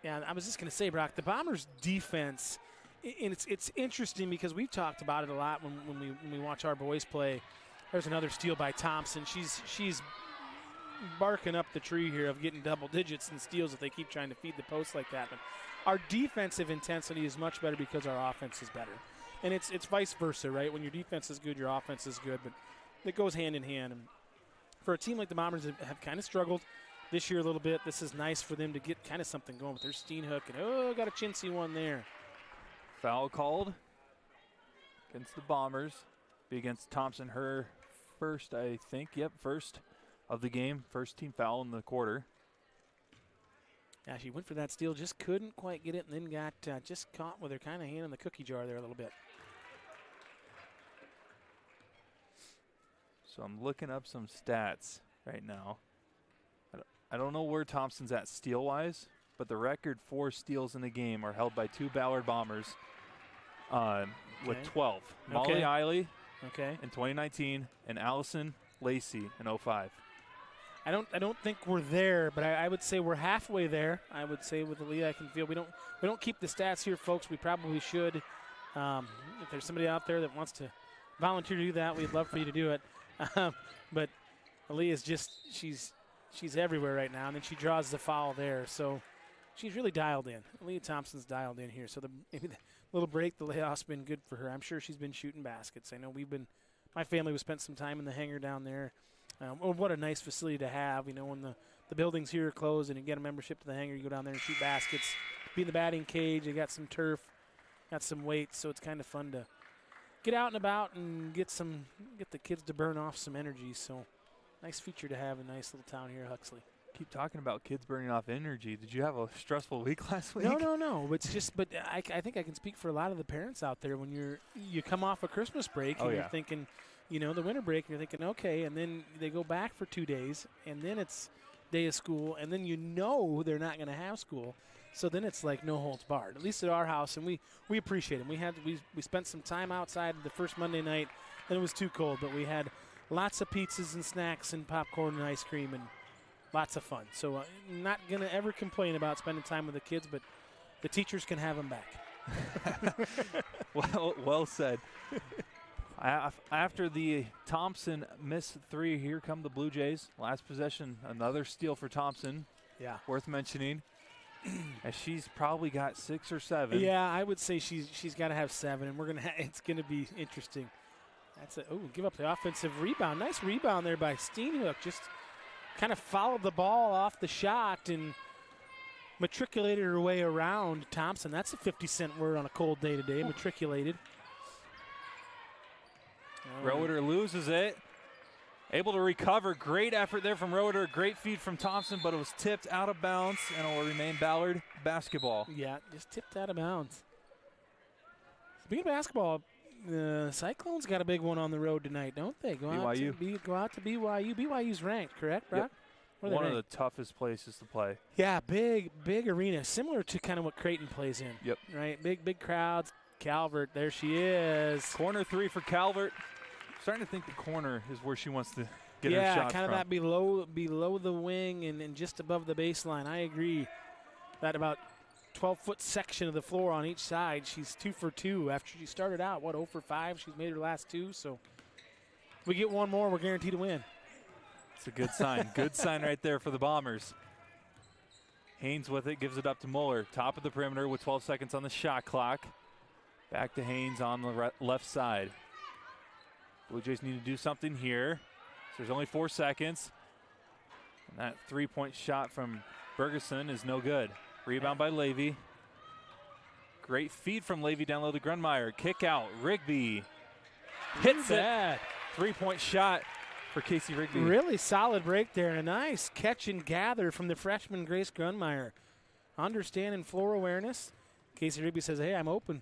Speaker 2: Yeah, I was just going to say, Brock, the Bombers' defense, and it's interesting because we've talked about it a lot when we watch our boys play. There's another steal by Thompson. She's barking up the tree here of getting double digits in steals if they keep trying to feed the post like that. But our defensive intensity is much better because our offense is better. And it's vice versa, right? When your defense is good, your offense is good. But it goes hand in hand. And for a team like the Bombers that have kind of struggled this year a little bit, this is nice for them to get kind of something going with their Steenhook. And, got a chintzy one there.
Speaker 1: Foul called against the Bombers. Be against Thompson, her first, I think. Yep, first of the game. First team foul in the quarter.
Speaker 2: Yeah, she went for that steal, just couldn't quite get it, and then got just caught with her kind of hand in the cookie jar there a little bit.
Speaker 1: So I'm looking up some stats right now. I don't know where Thompson's at steal-wise, but the record for steals in the game are held by two Ballard Bombers with 12. Molly Eiley in 2019 and Allison Lacey in 05.
Speaker 2: I don't think we're there, but I would say we're halfway there. I would say with Aaliyah, I can feel we don't keep the stats here, folks. We probably should. If there's somebody out there that wants to volunteer to do that, we'd love for you to do it. But Aaliyah's just she's everywhere right now, and then she draws the foul there. So she's really dialed in. Aaliyah Thompson's dialed in here. So maybe the little break, the layoff's been good for her. I'm sure she's been shooting baskets. I know my family was spent some time in the hangar down there. What a nice facility to have. You know, when the buildings here are closed and you get a membership to the hangar, you go down there and shoot baskets, be in the batting cage. You got some turf, got some weights, so it's kind of fun to get out and about and get the kids to burn off some energy. So nice feature to have a nice little town here, Huxley.
Speaker 1: Keep talking about kids burning off energy. Did you have a stressful week last week?
Speaker 2: No. It's just, but I think I can speak for a lot of the parents out there when you come off a Christmas break and you're thinking, you know, the winter break, and you're thinking, okay, and then they go back for 2 days, and then it's day of school, and then you know they're not going to have school. So then it's like no holds barred, at least at our house, and we appreciate it. We spent some time outside the first Monday night, and it was too cold, but we had lots of pizzas and snacks and popcorn and ice cream and lots of fun. So not going to ever complain about spending time with the kids, but the teachers can have them back.
Speaker 1: Well said. After the Thompson missed three, here come the Blue Jays. Last possession, another steal for Thompson. Yeah. Worth mentioning. As she's probably got 6 or 7.
Speaker 2: Yeah, I would say she's got to have 7, and it's going to be interesting. Give up the offensive rebound. Nice rebound there by Steenhook. Just kind of followed the ball off the shot and matriculated her way around Thompson. That's a 50-cent word on a cold day today, matriculated.
Speaker 1: Roeder loses it. Able to recover. Great effort there from Roeder. Great feed from Thompson, but it was tipped out of bounds, and it will remain Ballard basketball.
Speaker 2: Yeah, just tipped out of bounds. Speaking of basketball, the Cyclones got a big one on the road tonight, don't they? Go out to BYU. BYU's ranked, correct, Brock?
Speaker 1: Yep. One of the toughest places to play.
Speaker 2: Yeah, big arena, similar to kind of what Creighton plays in.
Speaker 1: Yep.
Speaker 2: Right, big crowds. Calvert, there she is.
Speaker 1: Corner 3 for Calvert. Starting to think the corner is where she wants to get her shots
Speaker 2: Yeah, kind of that below the wing and just above the baseline. I agree that about 12-foot section of the floor on each side. She's 2 for 2 after she started out, 0 for 5. She's made her last 2, so if we get one more, we're guaranteed to win.
Speaker 1: It's a good sign. Good sign right there for the Bombers. Haynes with it, gives it up to Muller. Top of the perimeter with 12 seconds on the shot clock. Back to Haynes on the left side. Blue Jays need to do something here. So there's only 4 seconds. And that three-point shot from Bergeson is no good. Rebound by Levy. Great feed from Levy down low to Grunmeyer. Kick out. Rigby hits it. Three-point shot for Casey Rigby.
Speaker 2: Really solid break there, and a nice catch and gather from the freshman Grace Grunmeyer. Understanding floor awareness. Casey Rigby says, hey, I'm open.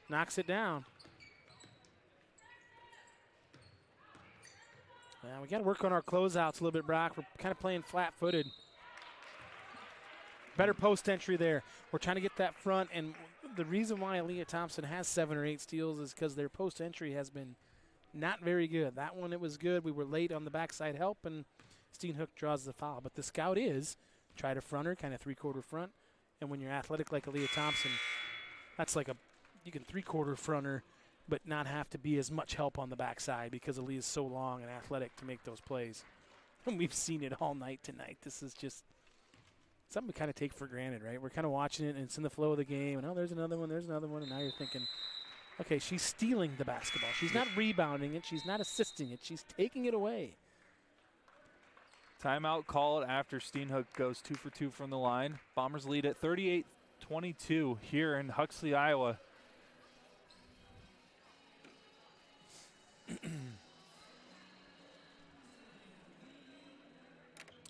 Speaker 2: Knocks it down. Yeah, we got to work on our closeouts a little bit, Brock. We're kind of playing flat-footed. Better post entry there. We're trying to get that front, and the reason why Aaliyah Thompson has 7 or 8 steals is because their post entry has been not very good. That one, it was good. We were late on the backside help, and Steenhook draws the foul. But the scout is try to front her, kind of three-quarter front. And when you're athletic like Aaliyah Thompson, that's like you can three-quarter front her, but not have to be as much help on the backside because Aaliyah's so long and athletic to make those plays. And we've seen it all night tonight. This is just something we kind of take for granted, right? We're kind of watching it, and it's in the flow of the game. And, there's another one, and now you're thinking, okay, she's stealing the basketball. She's not rebounding it. She's not assisting it. She's taking it away.
Speaker 1: Timeout called after Steenhook goes 2 for 2 from the line. Bombers lead at 38-22 here in Huxley, Iowa.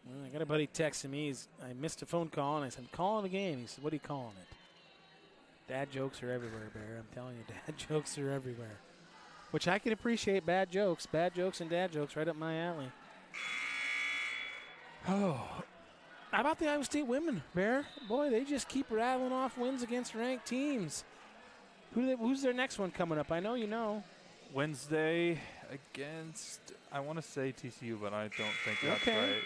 Speaker 2: Well, I got a buddy texting me. I missed a phone call, and I said, I'm calling a game. He said, what are you calling it? Dad jokes are everywhere, Bear. I'm telling you, dad jokes are everywhere. Which I can appreciate, bad jokes. Bad jokes and dad jokes right up my alley. Oh. How about the Iowa State women, Bear? Boy, they just keep rattling off wins against ranked teams. Who's their next one coming up? I know you know.
Speaker 1: Wednesday against, I want to say TCU, but I don't think that's right.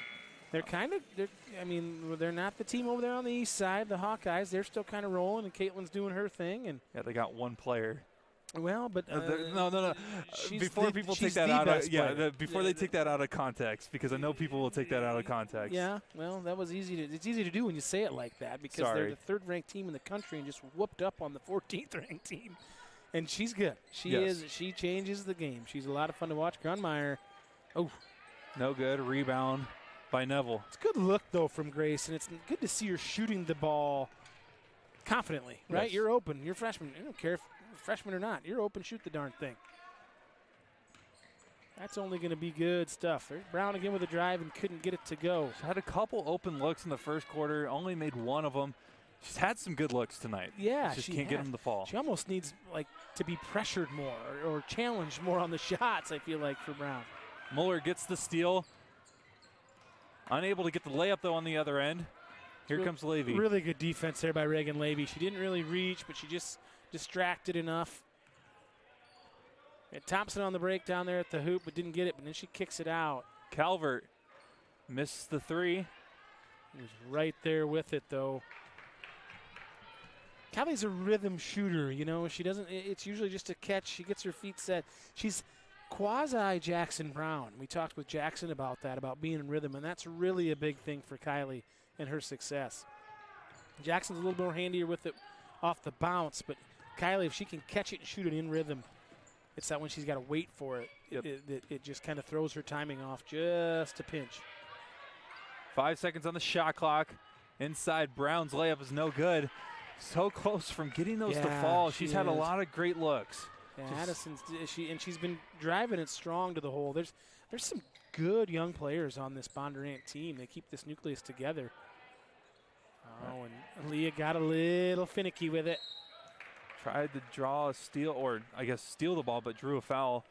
Speaker 2: They're not the team over there on the east side, the Hawkeyes. They're still kind of rolling, and Caitlin's doing her thing. And
Speaker 1: yeah, they got one player.
Speaker 2: Well, but
Speaker 1: no. Before people take that out of before they take that out of context, because I know people will take that out of context.
Speaker 2: Yeah, well, that was easy. It's easy to do when you say it like that because they're the third-ranked team in the country and just whooped up on the 14th-ranked team. And she's good. She changes the game. She's a lot of fun to watch. Grunmeyer,
Speaker 1: no good. Rebound by Neville.
Speaker 2: It's a good look, though, from Grace, and it's good to see her shooting the ball confidently, right? Yes. You're open. You're a freshman. I don't care if you're a freshman or not. You're open. Shoot the darn thing. That's only going to be good stuff. There's Brown again with a drive and couldn't get it to go.
Speaker 1: She had a couple open looks in the first quarter, only made one of them. She's had some good looks tonight.
Speaker 2: Yeah,
Speaker 1: she can't get them to fall.
Speaker 2: She almost needs to be pressured more or challenged more on the shots, I feel like, for Brown.
Speaker 1: Muller gets the steal. Unable to get the layup, though, on the other end. Here comes Levy.
Speaker 2: Really good defense there by Reagan Levy. She didn't really reach, but she just distracted enough. And Thompson on the break down there at the hoop, but didn't get it, but then she kicks it out.
Speaker 1: Calvert missed the three.
Speaker 2: He was right there with it, though. Callie's a rhythm shooter, She doesn't, it's usually just a catch. She gets her feet set. She's quasi-Jackson Brown. We talked with Jackson about that, about being in rhythm, and that's really a big thing for Kylie and her success. Jackson's a little more handier with it off the bounce, but Kylie, if she can catch it and shoot it in rhythm, it's that when she's got to wait for it.
Speaker 1: Yep.
Speaker 2: It just kind of throws her timing off just a pinch.
Speaker 1: 5 seconds on the shot clock. Inside, Brown's layup is no good. So close from getting those to fall. She's had a lot of great looks.
Speaker 2: Yeah, Addison's she's been driving it strong to the hole. There's some good young players on this Bondurant team. They keep this nucleus together. Oh, and Leah got a little finicky with it.
Speaker 1: Tried to draw a steal, or I guess steal the ball, but drew a foul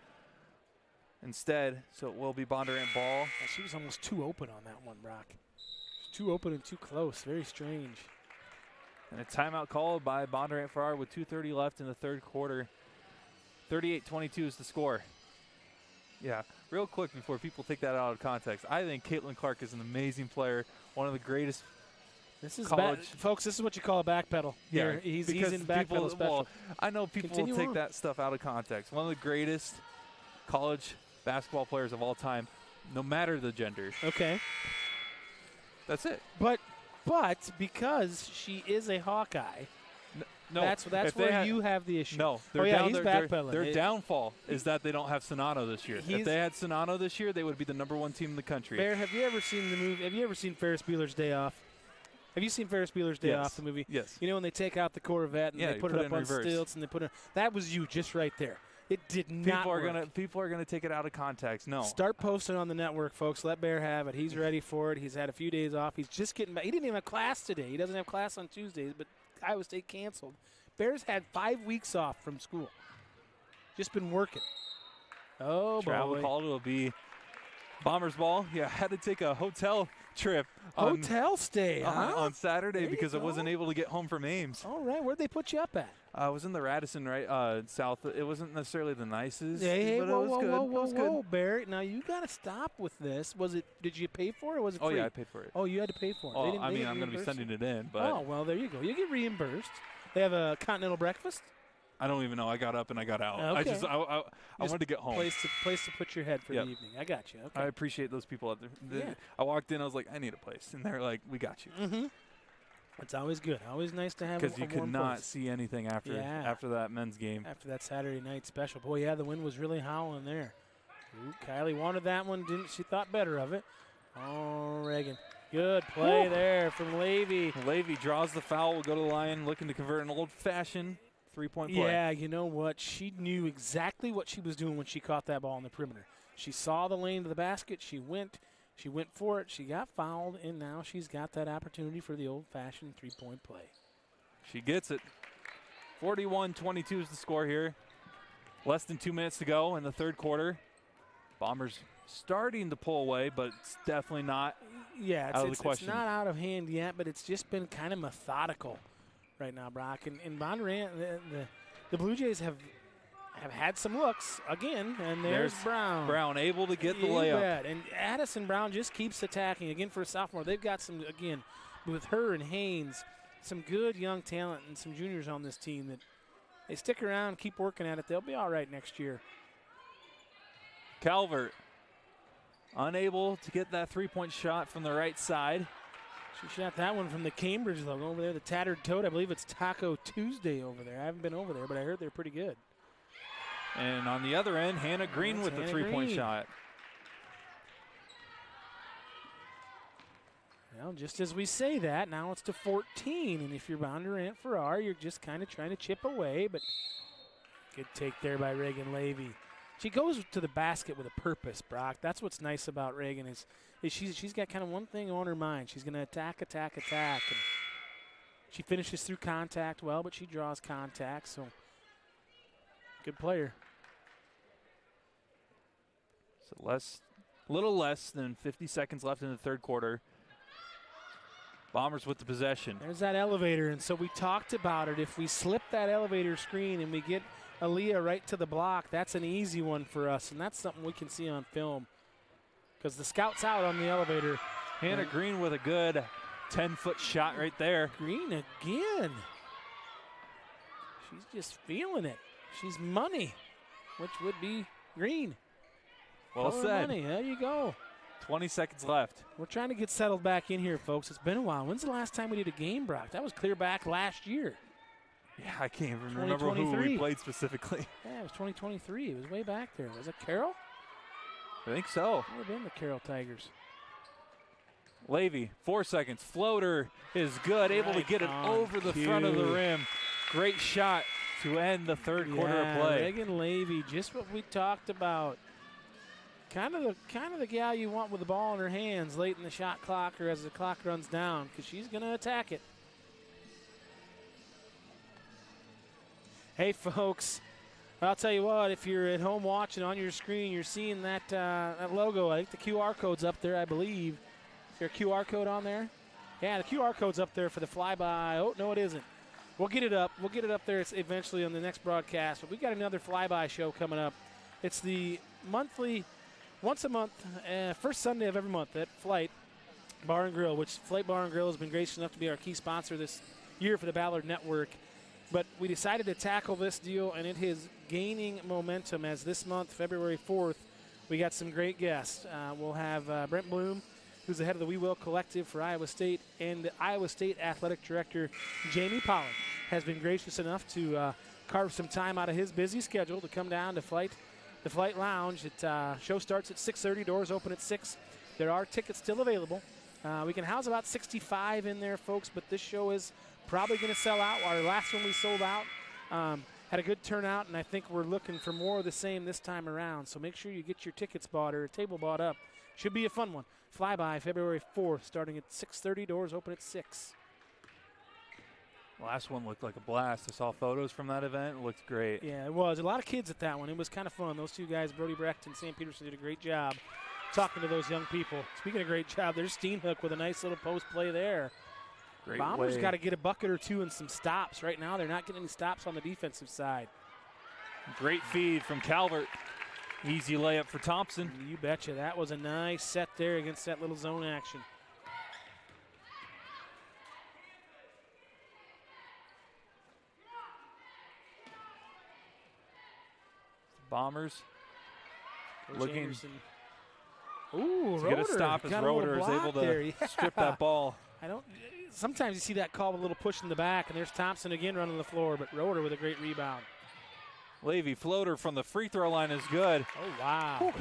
Speaker 1: instead. So it will be Bondurant ball.
Speaker 2: Yeah, she was almost too open on that one, Brock. Too open and too close. Very strange.
Speaker 1: And a timeout called by Bondurant Farrar with 2:30 left in the third quarter. 38-22 is the score. Yeah, real quick before people take that out of context, I think Caitlin Clark is an amazing player, one of the greatest
Speaker 2: This is
Speaker 1: college.
Speaker 2: folks, this is what you call a backpedal.
Speaker 1: Yeah,
Speaker 2: he's
Speaker 1: because
Speaker 2: in backpedal special.
Speaker 1: Well, I know people
Speaker 2: Continue
Speaker 1: will take
Speaker 2: on.
Speaker 1: that stuff out of context. One of the greatest college basketball players of all time, no matter the gender.
Speaker 2: Okay.
Speaker 1: That's it.
Speaker 2: But because she is a Hawkeye,
Speaker 1: No,
Speaker 2: that's where you have the issue.
Speaker 1: No,
Speaker 2: he's backpedaling.
Speaker 1: Their downfall is that they don't have Sonano this year. If they had Sonano this year, they would be the #1 team in the country.
Speaker 2: Bear, have you ever seen the movie? Have you ever seen Ferris Bueller's Day Off? Have you seen Ferris Bueller's Day Off, the movie?
Speaker 1: Yes.
Speaker 2: You know when they take out the Corvette and they put it up on
Speaker 1: reverse.
Speaker 2: stilts and they put it. That was you just right there. It did not work.
Speaker 1: People are gonna take it out of context. No.
Speaker 2: Start posting on the network, folks. Let Bear have it. He's ready for it. He's had a few days off. He's just getting back. He didn't even have class today. He doesn't have class on Tuesdays, but Iowa State canceled. Bears had 5 weeks off from school. Just been working. Oh,
Speaker 1: Travel
Speaker 2: boy.
Speaker 1: call will be Bombers ball. Yeah, I had to take a hotel trip.
Speaker 2: Hotel stay, huh?
Speaker 1: On Saturday because I
Speaker 2: go.
Speaker 1: wasn't able to get home from Ames.
Speaker 2: All right. Where'd they put you up at?
Speaker 1: I was in the Radisson, right, south. It wasn't necessarily the nicest,
Speaker 2: Hey,
Speaker 1: but
Speaker 2: whoa,
Speaker 1: it was good.
Speaker 2: whoa,
Speaker 1: It was
Speaker 2: whoa,
Speaker 1: good.
Speaker 2: Barry. Now you got to stop with this. Did you pay for it or was it
Speaker 1: Oh,
Speaker 2: free?
Speaker 1: yeah, I paid for it.
Speaker 2: Oh, you had to pay for it.
Speaker 1: Oh,
Speaker 2: They
Speaker 1: I mean,
Speaker 2: didn't
Speaker 1: I'm going to be
Speaker 2: reimburse
Speaker 1: sending
Speaker 2: you?
Speaker 1: it in, but
Speaker 2: Oh, well, there you go. You get reimbursed. They have a continental breakfast.
Speaker 1: I don't even know. I got up and I got out.
Speaker 2: Okay.
Speaker 1: I wanted to get home.
Speaker 2: Place to put your head for the evening. I got you. Okay.
Speaker 1: I appreciate those people out there.
Speaker 2: Yeah.
Speaker 1: I walked in. I was like, I need a place, and they're like, we got you.
Speaker 2: Mm-hmm. It's always good. Always nice to have.
Speaker 1: Because you could not
Speaker 2: place.
Speaker 1: see anything after that men's game.
Speaker 2: After that Saturday night special. Boy, yeah, the wind was really howling there. Ooh, Kylie wanted that one. Didn't she? Thought better of it. Oh, Reagan. Good play there from Levy.
Speaker 1: Levy draws the foul. Will go to the line, looking to convert an old-fashioned three-point play.
Speaker 2: Yeah, you know what? She knew exactly what she was doing when she caught that ball in the perimeter. She saw the lane to the basket. She went for it. She got fouled, and now she's got that opportunity for the old-fashioned three-point play.
Speaker 1: She gets it. 41-22 is the score here. Less than 2 minutes to go in the third quarter. Bombers starting to pull away, but it's definitely not out of the question.
Speaker 2: It's not out of hand yet, but it's just been kind of methodical right now, Brock. And Bondurant, the Blue Jays have had some looks again, and there's Brown.
Speaker 1: Brown able to get the layup.
Speaker 2: Bet. And Addison Brown just keeps attacking. Again, for a sophomore, they've got some, again, with her and Haynes, some good young talent and some juniors on this team that they stick around, keep working at it. They'll be all right next year.
Speaker 1: Calvert unable to get that three-point shot from the right side.
Speaker 2: She shot that one from the Cambridge logo over there, the Tattered Toad. I believe it's Taco Tuesday over there. I haven't been over there, but I heard they're pretty good.
Speaker 1: And on the other end, Hannah Green with the three-point shot.
Speaker 2: Well, just as we say that, now it's to 14. And if you're Bondurant Farrar, you're just kind of trying to chip away. But good take there by Reagan Levy. She goes to the basket with a purpose, Brock. That's what's nice about Reagan is she's got kind of one thing on her mind. She's going to attack. And she finishes through contact well, but she draws contact. So good player.
Speaker 1: So little less than 50 seconds left in the third quarter. Bombers with the possession.
Speaker 2: There's that elevator, and so we talked about it. If we slip that elevator screen and we get Aaliyah right to the block, that's an easy one for us, and that's something we can see on film because the scout's out on the elevator.
Speaker 1: Hannah Green with a good 10-foot shot right there.
Speaker 2: Green again. She's just feeling it. She's money, which would be Green.
Speaker 1: Well
Speaker 2: Color
Speaker 1: said.
Speaker 2: Money. There you go.
Speaker 1: 20 seconds left.
Speaker 2: We're trying to get settled back in here, folks. It's been a while. When's the last time we did a game, Brock? That was clear back last year.
Speaker 1: Yeah, I can't even remember who we played specifically.
Speaker 2: Yeah, it was 2023. It was way back there. Was it Carroll?
Speaker 1: I think so.
Speaker 2: Might have been the Carroll Tigers.
Speaker 1: Levy, 4 seconds. Floater is good. Able to get it over the front of the rim. Great shot to end the third quarter of play.
Speaker 2: Reagan Levy, just what we talked about. Kind of the gal you want with the ball in her hands late in the shot clock or as the clock runs down because she's going to attack it. Hey, folks, I'll tell you what, if you're at home watching on your screen, you're seeing that, that logo. I think the QR code's up there, I believe. Is there a QR code on there? Yeah, the QR code's up there for the flyby. Oh, no, it isn't. We'll get it up. We'll get it up there eventually on the next broadcast. But we've got another flyby show coming up. It's the monthly, once a month, first Sunday of every month at Flight. Bar and Grill, which Flight Bar and Grill has been gracious enough to be our key sponsor this year for the Ballard Network. But we decided to tackle this deal, and it is gaining momentum as this month, February 4th, we got some great guests. We'll have Brent Bloom, who's the head of the We Will Collective for Iowa State, and the Iowa State Athletic Director Jamie Pollard has been gracious enough to carve some time out of his busy schedule to come down to the Flight Lounge. Show starts at 6:30, doors open at 6. There are tickets still available. We can house about 65 in there, folks, but this show is probably going to sell out. Our last one we sold out. Had a good turnout, and I think we're looking for more of the same this time around. So make sure you get your tickets bought or a table bought up. Should be a fun one. Flyby February 4th, starting at 6:30, doors open at 6.
Speaker 1: Last one looked like a blast. I saw photos from that event. It looked great.
Speaker 2: Yeah, it was. A lot of kids at that one. It was kind of fun. Those two guys, Brody Brecht and Sam Peterson, did a great job talking to those young people. Speaking of great job, there's Steenhook with a nice little post play there.
Speaker 1: Great
Speaker 2: Bombers
Speaker 1: way.
Speaker 2: got to get a bucket or two and some stops. Right now, they're not getting any stops on the defensive side.
Speaker 1: Great feed from Calvert. Easy layup for Thompson.
Speaker 2: You betcha. That was a nice set there against that little zone action.
Speaker 1: Bombers
Speaker 2: Coach
Speaker 1: looking
Speaker 2: Anderson. Ooh,
Speaker 1: to get a stop as Roeder is able to strip that ball.
Speaker 2: Sometimes you see that call with a little push in the back, and there's Thompson again running the floor, but Roeder with a great rebound.
Speaker 1: Levy floater from the free throw line is good.
Speaker 2: Oh, wow. Whew.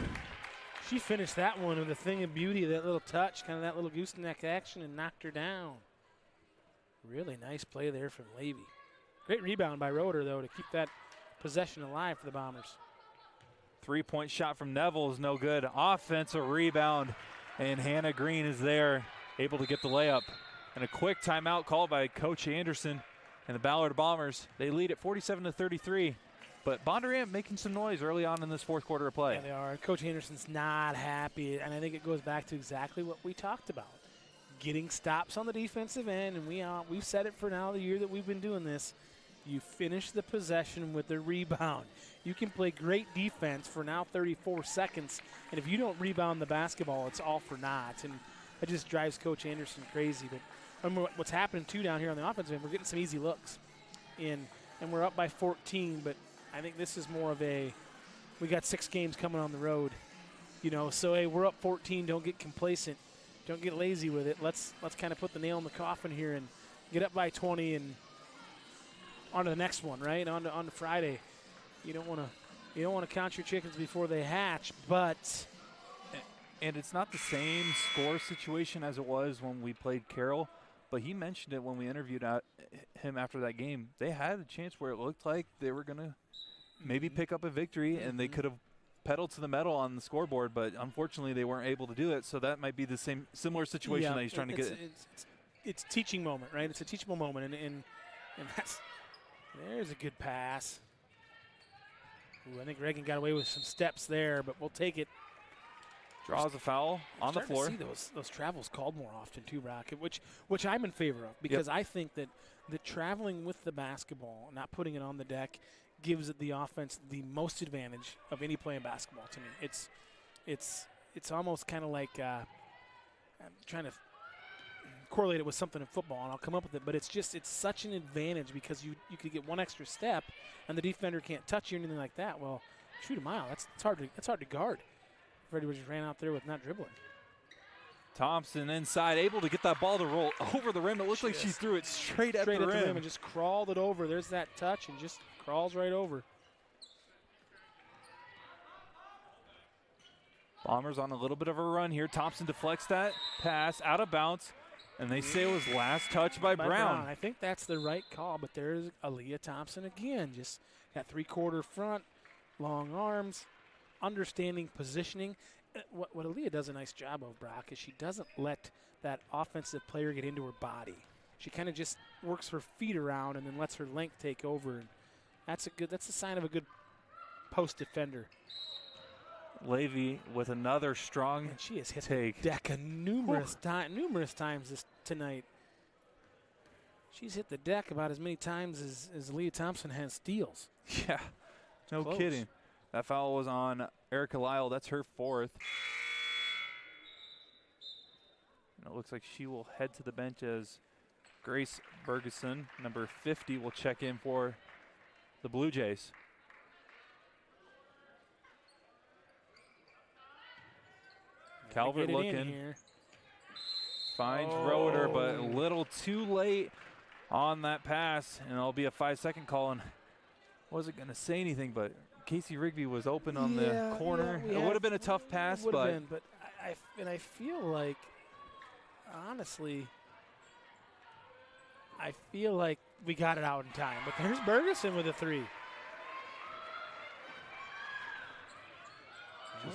Speaker 2: She finished that one with a thing of beauty, that little touch, kind of that little gooseneck action, and knocked her down. Really nice play there from Levy. Great rebound by Roeder, though, to keep that possession alive for the Bombers.
Speaker 1: Three-point shot from Neville is no good. Offensive rebound, and Hannah Green is there, able to get the layup. And a quick timeout called by Coach Anderson and the Ballard Bombers. They lead at 47-33. But Bondurant making some noise early on in this fourth quarter of play.
Speaker 2: Yeah, they are. Coach Anderson's not happy, and I think it goes back to exactly what we talked about. Getting stops on the defensive end, and we've said it for now the year that we've been doing this. You finish the possession with a rebound. You can play great defense for now 34 seconds, and if you don't rebound the basketball, it's all for naught. And that just drives Coach Anderson crazy. But what's happening, too, down here on the offensive end, we're getting some easy looks. And we're up by 14, but I think this is more of we got 6 games coming on the road. So, hey, we're up 14. Don't get complacent. Don't get lazy with it. Let's kind of put the nail in the coffin here and get up by 20 and on to the next one, right? On to Friday. You don't want to count your chickens before they hatch, but
Speaker 1: and it's not the same score situation as it was when we played Carroll, but he mentioned it when we interviewed him after that game. They had a chance where it looked like they were going to maybe pick up a victory, and they could have pedaled to the metal on the scoreboard, but unfortunately they weren't able to do it. So that might be the similar situation that he's trying to get.
Speaker 2: It's a teaching moment, right? It's a teachable moment, and there's a good pass. Ooh, I think Reagan got away with some steps there, but we'll take it.
Speaker 1: Draws a foul on the floor.
Speaker 2: To see those travels called more often too, Brock, which I'm in favor of, because I think that traveling with the basketball, not putting it on the deck, gives the offense the most advantage of any play in basketball. To me, it's almost kind of like I'm trying to correlate it with something in football, and I'll come up with it. But it's such an advantage because you could get one extra step, and the defender can't touch you or anything like that. Well, shoot a mile. That's hard to guard. Freddie just ran out there with not dribbling.
Speaker 1: Thompson inside, able to get that ball to roll over the rim. It looked like she threw it straight at the rim
Speaker 2: and just crawled it over. There's that touch and just crawls right over.
Speaker 1: Bombers on a little bit of a run here. Thompson deflects that pass out of bounds, and they say it was last touch by Brown.
Speaker 2: I think that's the right call, but there's Aaliyah Thompson again. Just that three-quarter front, long arms, understanding positioning. What Aaliyah does a nice job of, Brock, is she doesn't let that offensive player get into her body. She kind of just works her feet around and then lets her length take over. And that's a sign of a good post defender.
Speaker 1: Levy with another strong
Speaker 2: and she has hit
Speaker 1: take.
Speaker 2: The deck numerous times tonight. She's hit the deck about as many times as Aaliyah Thompson has steals.
Speaker 1: Yeah, no kidding. That foul was on Erica Lyle. That's her fourth. It looks like she will head to the bench as Grace Bergeson, number 50, will check in for the Blue Jays. Calvert looking. Finds Roeder, but a little too late on that pass, and it'll be a 5-second call. And wasn't going to say anything, but Casey Rigby was open on the corner. It would have been a tough pass, but
Speaker 2: I feel like, honestly, I feel like we got it out in time. But there's Bergeson with a 3.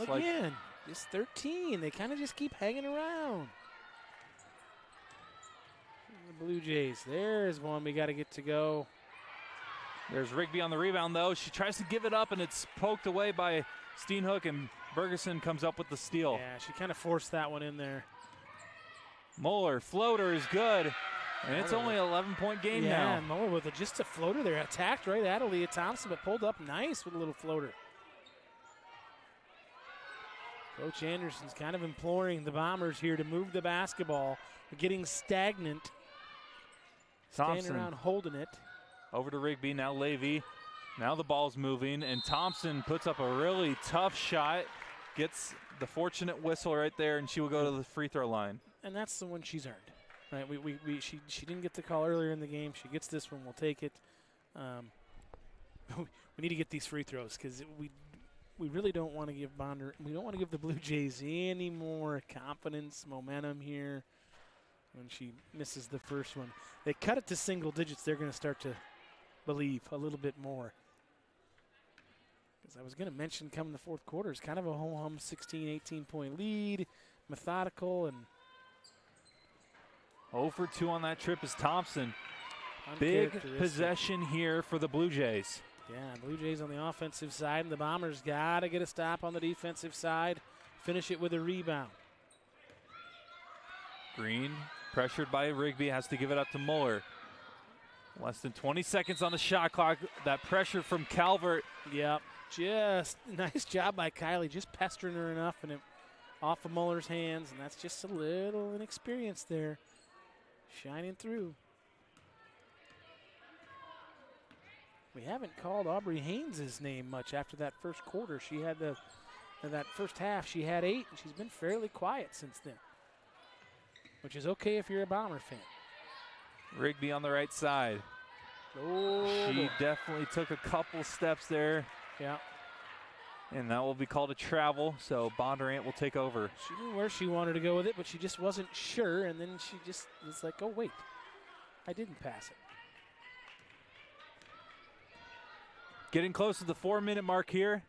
Speaker 2: Well, again, just 13. They kind of just keep hanging around. The Blue Jays. There's one we got to get to go.
Speaker 1: There's Rigby on the rebound, though. She tries to give it up, and it's poked away by Steenhook, and Bergeson comes up with the steal.
Speaker 2: Yeah, she kind of forced that one in there.
Speaker 1: Moeller, floater is good, and it's only an 11-point game now.
Speaker 2: Yeah, and Moeller with just a floater there. Attacked right at Aaliyah Thompson, but pulled up nice with a little floater. Coach Anderson's kind of imploring the Bombers here to move the basketball. They're getting stagnant.
Speaker 1: Thompson
Speaker 2: standing around holding it.
Speaker 1: Over to Rigby, now Levy. Now the ball's moving, and Thompson puts up a really tough shot. Gets the fortunate whistle right there, and she will go to the free throw line.
Speaker 2: And that's the one she's earned. Right? She didn't get the call earlier in the game. She gets this one. We'll take it. We need to get these free throws because we really don't want to give Bondurant. We don't want to give the Blue Jays any more confidence, momentum here. When she misses the first one, they cut it to single digits. They're going to start to believe a little bit more. Because I was going to mention, coming the fourth quarter, it's kind of a ho-hum 16, 18-point lead, methodical, and
Speaker 1: 0 for 2 on that trip is Thompson. Big possession here for the Blue Jays.
Speaker 2: Yeah, Blue Jays on the offensive side, and the Bombers got to get a stop on the defensive side, finish it with a rebound.
Speaker 1: Green, pressured by Rigby, has to give it up to Mueller. Less than 20 seconds on the shot clock. That pressure from Calvert.
Speaker 2: Yep, just nice job by Kylie, just pestering her enough, and it off of Mueller's hands, and that's just a little inexperience there, shining through. We haven't called Aubrey Haynes' name much after that first quarter. She had that first half, she had 8, and she's been fairly quiet since then, which is okay if you're a Bomber fan.
Speaker 1: Rigby on the right side. She definitely took a couple steps there.
Speaker 2: Yeah.
Speaker 1: And that will be called a travel, so Bondurant will take over.
Speaker 2: She knew where she wanted to go with it, but she just wasn't sure, and then she just was like, oh, wait, I didn't pass it.
Speaker 1: Getting close to the 4-minute mark here.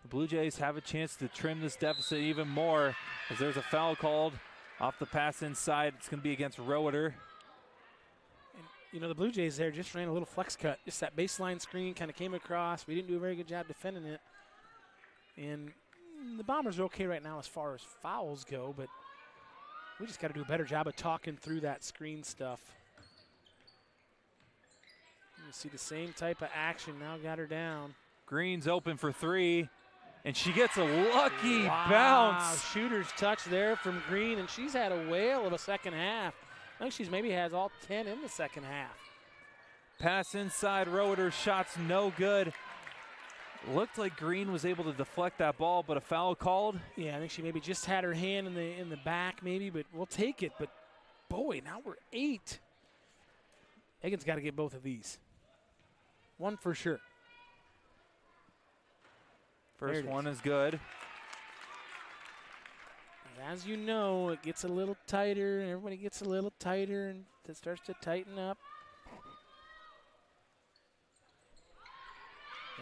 Speaker 1: The Blue Jays have a chance to trim this deficit even more as there's a foul called off the pass inside. It's going to be against Roeder.
Speaker 2: And, you know, the Blue Jays there just ran a little flex cut. Just that baseline screen kind of came across. We didn't do a very good job defending it. And the Bombers are okay right now as far as fouls go, but we just got to do a better job of talking through that screen stuff. You see the same type of action. Now got her down.
Speaker 1: Green's open for 3, and she gets a lucky bounce.
Speaker 2: Shooter's touch there from Green, and she's had a whale of a second half. I think she's maybe has all 10 in the second half.
Speaker 1: Pass inside, Roeder, shots no good. Looked like Green was able to deflect that ball, but a foul called.
Speaker 2: Yeah, I think she maybe just had her hand in the back maybe, but we'll take it. But, boy, now we're 8. Egan's got to get both of these. One for sure.
Speaker 1: First one is good.
Speaker 2: As you know, it gets a little tighter, and everybody gets a little tighter, and it starts to tighten up.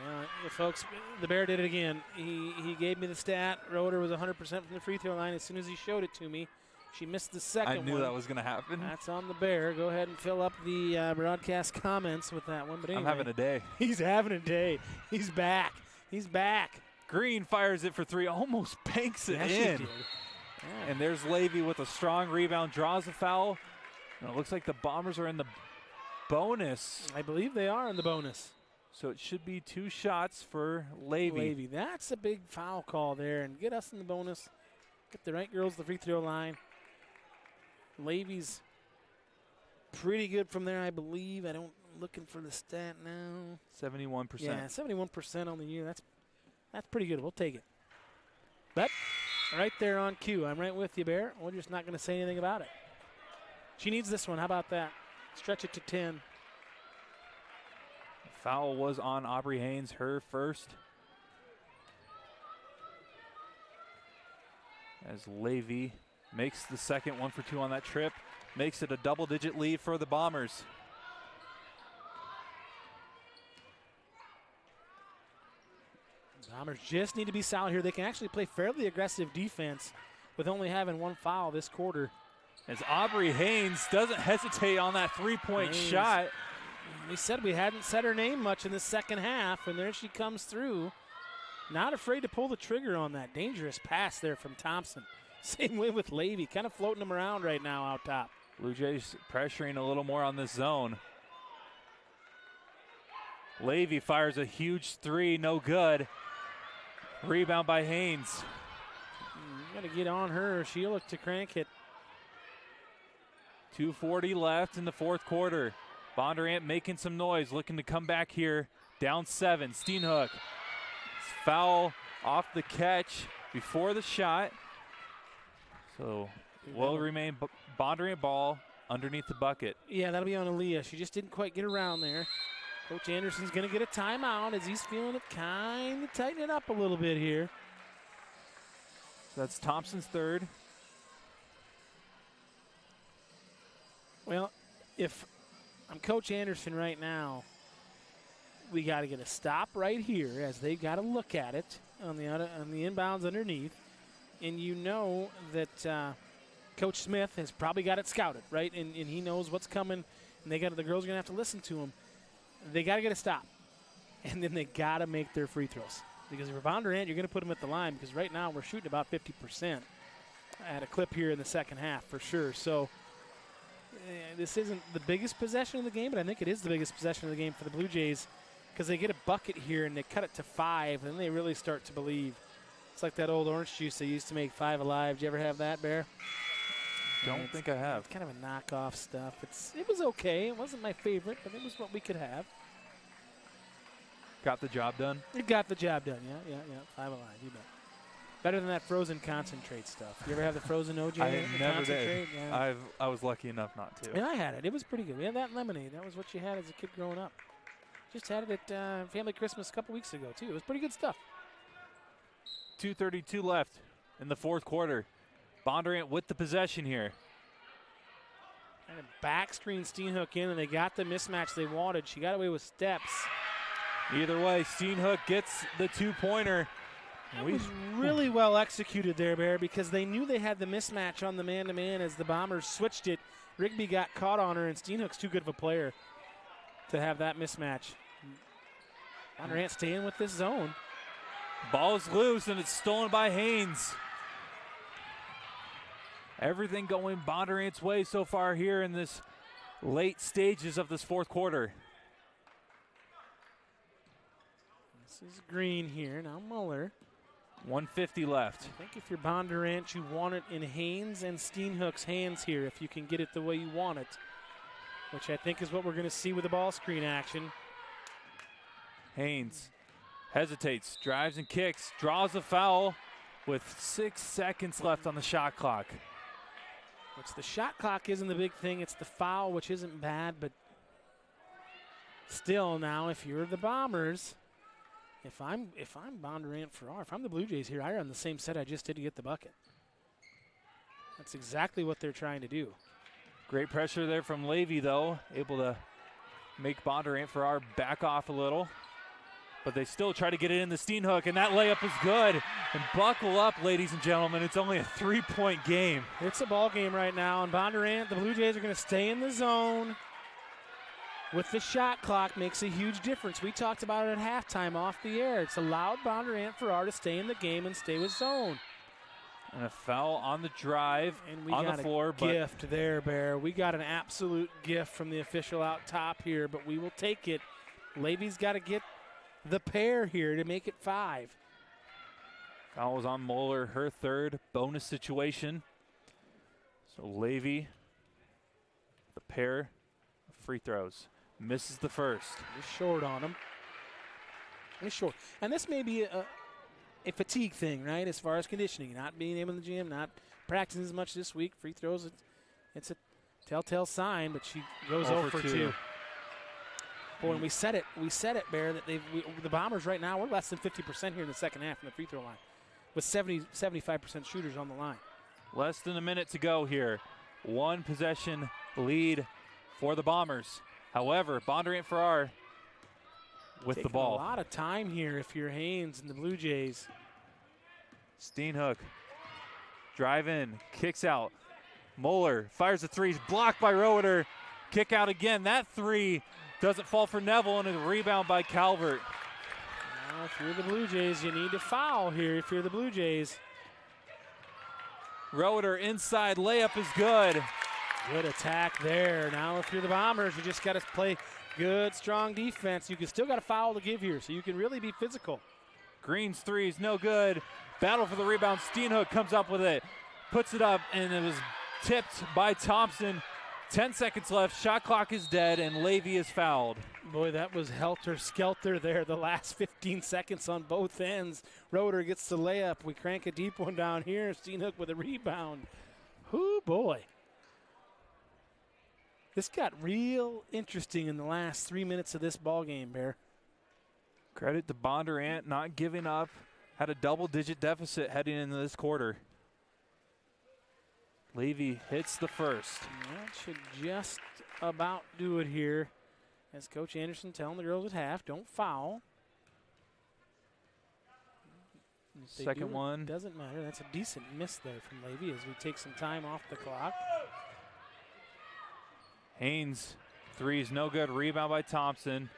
Speaker 2: Yeah, folks, the Bear did it again. He gave me the stat. Roeder was 100% from the free throw line. As soon as he showed it to me, she missed the second one.
Speaker 1: I knew that was going to happen.
Speaker 2: That's on the Bear. Go ahead and fill up the broadcast comments with that one. But anyway,
Speaker 1: I'm having a day.
Speaker 2: He's having a day. He's back. He's back.
Speaker 1: Green fires it for 3, almost banks it in.
Speaker 2: She did. Yeah.
Speaker 1: And there's Levy with a strong rebound, draws a foul. And it looks like the Bombers are in the bonus.
Speaker 2: I believe they are in the bonus.
Speaker 1: So it should be 2 shots for Levy.
Speaker 2: That's a big foul call there, and get us in the bonus. Get the right girls to the free throw line. Levy's pretty good from there, I believe. I'm looking for the stat now.
Speaker 1: 71%.
Speaker 2: Yeah, 71% on the year. That's pretty good. We'll take it. But right there on cue. I'm right with you, Bear. We're just not going to say anything about it. She needs this one. How about that? Stretch it to 10.
Speaker 1: Foul was on Aubrey Haynes, her first. As Levy makes the second 1 for 2 on that trip, makes it a double-digit lead for the Bombers.
Speaker 2: Bombers just need to be solid here. They can actually play fairly aggressive defense with only having one foul this quarter.
Speaker 1: As Aubrey Haynes doesn't hesitate on that three-point shot.
Speaker 2: We said we hadn't said her name much in the second half, and there she comes through. Not afraid to pull the trigger on that dangerous pass there from Thompson. Same way with Levy, kind of floating them around right now out top.
Speaker 1: Blue Jays pressuring a little more on this zone. Levy fires a huge three, no good. Rebound by Haynes.
Speaker 2: Got to get on her. She'll look to crank it.
Speaker 1: 2:40 left in the fourth quarter. Bondurant making some noise, looking to come back here. Down 7. Steenhook. Foul off the catch before the shot. So will remain Bondurant ball underneath the bucket.
Speaker 2: Yeah, that'll be on Aaliyah. She just didn't quite get around there. Coach Anderson's going to get a timeout as he's feeling it kind of tighten it up a little bit here.
Speaker 1: So that's Thompson's third.
Speaker 2: Well, if I'm Coach Anderson right now, we got to get a stop right here as they got to look at it on the inbounds underneath. And you know that Coach Smith has probably got it scouted, right? And he knows what's coming, and the girls are going to have to listen to him. They got to get a stop, and then they got to make their free throws. Because if you're Bondurant, you're going to put them at the line because right now we're shooting about 50% at a clip here in the second half for sure. So this isn't the biggest possession of the game, but I think it is the biggest possession of the game for the Blue Jays because they get a bucket here and they cut it to 5, and then they really start to believe. It's like that old orange juice they used to make 5 Alive. Did you ever have that, Bear?
Speaker 1: Don't think I have.
Speaker 2: It's kind of a knockoff stuff. It was okay. It wasn't my favorite, but it was what we could have.
Speaker 1: Got the job done?
Speaker 2: It got the job done, yeah. 5 Alive, you bet. Better than that frozen concentrate stuff. You ever have the frozen OJ?
Speaker 1: I never did.
Speaker 2: Yeah.
Speaker 1: I was lucky enough not to.
Speaker 2: Yeah, I had it. It was pretty good. We had that lemonade. That was what you had as a kid growing up. Just had it at Family Christmas a couple weeks ago, too. It was pretty good stuff.
Speaker 1: 2:32 left in the fourth quarter. Bondurant with the possession here.
Speaker 2: And a back screen Steenhook in, and they got the mismatch they wanted. She got away with steps.
Speaker 1: Either way, Steenhook gets the two-pointer.
Speaker 2: That was really well executed there, Bear, because they knew they had the mismatch on the man-to-man as the Bombers switched it. Rigby got caught on her, and Steenhook's too good of a player to have that mismatch. Bondurant staying with this zone.
Speaker 1: Ball's loose, and it's stolen by Haynes. Everything going Bondurant's way so far here in this late stages of this fourth quarter.
Speaker 2: This is Green here. Now Muller.
Speaker 1: 1:50 left.
Speaker 2: I think if you're Bondurant, you want it in Haynes and Steenhook's hands here if you can get it the way you want it, which I think is what we're going to see with the ball screen action.
Speaker 1: Haynes hesitates, drives and kicks, draws a foul with 6 seconds left on the shot clock.
Speaker 2: Which the shot clock isn't the big thing. It's the foul, which isn't bad, but still now if you're the Bombers, if I'm Bondurant Farrar, if I'm the Blue Jays here, I run the same set I just did to get the bucket. That's exactly what they're trying to do.
Speaker 1: Great pressure there from Levy, though, able to make Bondurant Farrar back off a little. But they still try to get it in the Steenhook, and that layup is good. And buckle up, ladies and gentlemen. It's only a 3-point game.
Speaker 2: It's a ball game right now, and Bondurant, the Blue Jays are going to stay in the zone. With the shot clock makes a huge difference. We talked about it at halftime off the air. It's allowed Bondurant Farrar to stay in the game and stay with zone.
Speaker 1: And a foul on the drive
Speaker 2: and we
Speaker 1: on
Speaker 2: got
Speaker 1: the floor.
Speaker 2: A gift there, Bear. We got an absolute gift from the official out top here, but we will take it. Levy's got to get the pair here to make it 5.
Speaker 1: Foul was on Moeller, her third bonus situation. So Levy pair of free throws. Misses the first.
Speaker 2: He's short on him. He's short. And this may be a fatigue thing, right, as far as conditioning. Not being able in the gym, not practicing as much this week. Free throws, it's a telltale sign, but she goes 0 for 2. Boy, and we said it, Bear, that the Bombers right now, we're less than 50% here in the second half from the free throw line, with 75% shooters on the line.
Speaker 1: Less than a minute to go here. 1 possession lead for the Bombers. However, Bondurant Farrar with the ball.
Speaker 2: A lot of time here if you're Haynes and the Blue Jays.
Speaker 1: Steenhook, drive in, kicks out. Moeller fires the threes, blocked by Roeder. Kick out again. That three doesn't fall for Neville, and a rebound by Calvert.
Speaker 2: Now, if you're the Blue Jays, you need to foul here if you're the Blue Jays.
Speaker 1: Roeder inside, layup is good.
Speaker 2: Good attack there. Now, if you're the Bombers, you just got to play good, strong defense. You can still got a foul to give here, so you can really be physical.
Speaker 1: Green's threes, no good. Battle for the rebound. Steenhook comes up with it, puts it up, and it was tipped by Thompson. 10 seconds left. Shot clock is dead, and Levy is fouled.
Speaker 2: Boy, that was helter-skelter there the last 15 seconds on both ends. Roeder gets the layup. We crank a deep one down here. Steenhook with a rebound. Whoo, boy. This got real interesting in the last 3 minutes of this ball game, Bear.
Speaker 1: Credit to Bondurant not giving up. Had a double-digit deficit heading into this quarter. Levy hits the first.
Speaker 2: That should just about do it here. As Coach Anderson telling the girls at half, don't foul.
Speaker 1: Second one.
Speaker 2: Doesn't matter. That's a decent miss there from Levy as we take some time off the clock.
Speaker 1: Haynes, threes, no good. Rebound by Thompson.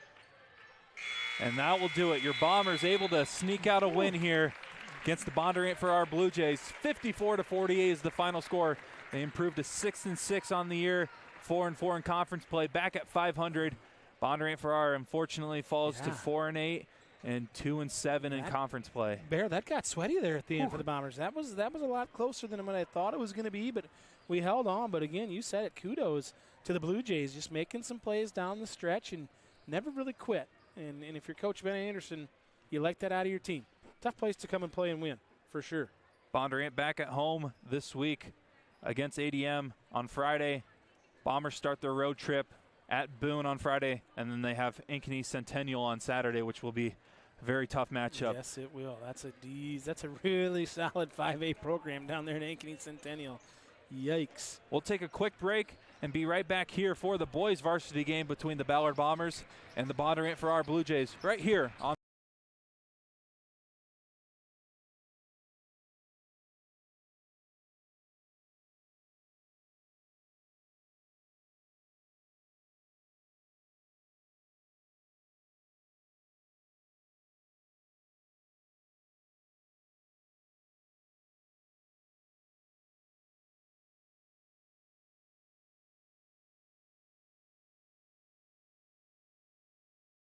Speaker 1: And that will do it. Your Bombers able to sneak out a win here against the Bondurant Farrar Blue Jays. 54-48 is the final score. They improved to 6-6 on the year, 4-4 in conference play, back at 500. Bondurant Farrar unfortunately falls to 4-8 and 2-7 in conference play.
Speaker 2: Bear, that got sweaty there at the end for the Bombers. That was a lot closer than what I thought it was going to be, but we held on. But again, you said it, kudos to the Blue Jays, just making some plays down the stretch and never really quit. And if you're Coach Ben Anderson, you like that out of your team. Tough place to come and play and win, for sure.
Speaker 1: Bondurant back at home this week against ADM on Friday. Bombers start their road trip at Boone on Friday, and then they have Ankeny Centennial on Saturday, which will be a very tough matchup.
Speaker 2: Yes, it will. That's a really solid 5A program down there in Ankeny Centennial. Yikes.
Speaker 1: We'll take a quick break and be right back here for the boys varsity game between the Ballard Bombers and the Bondurant Farrar Blue Jays right here on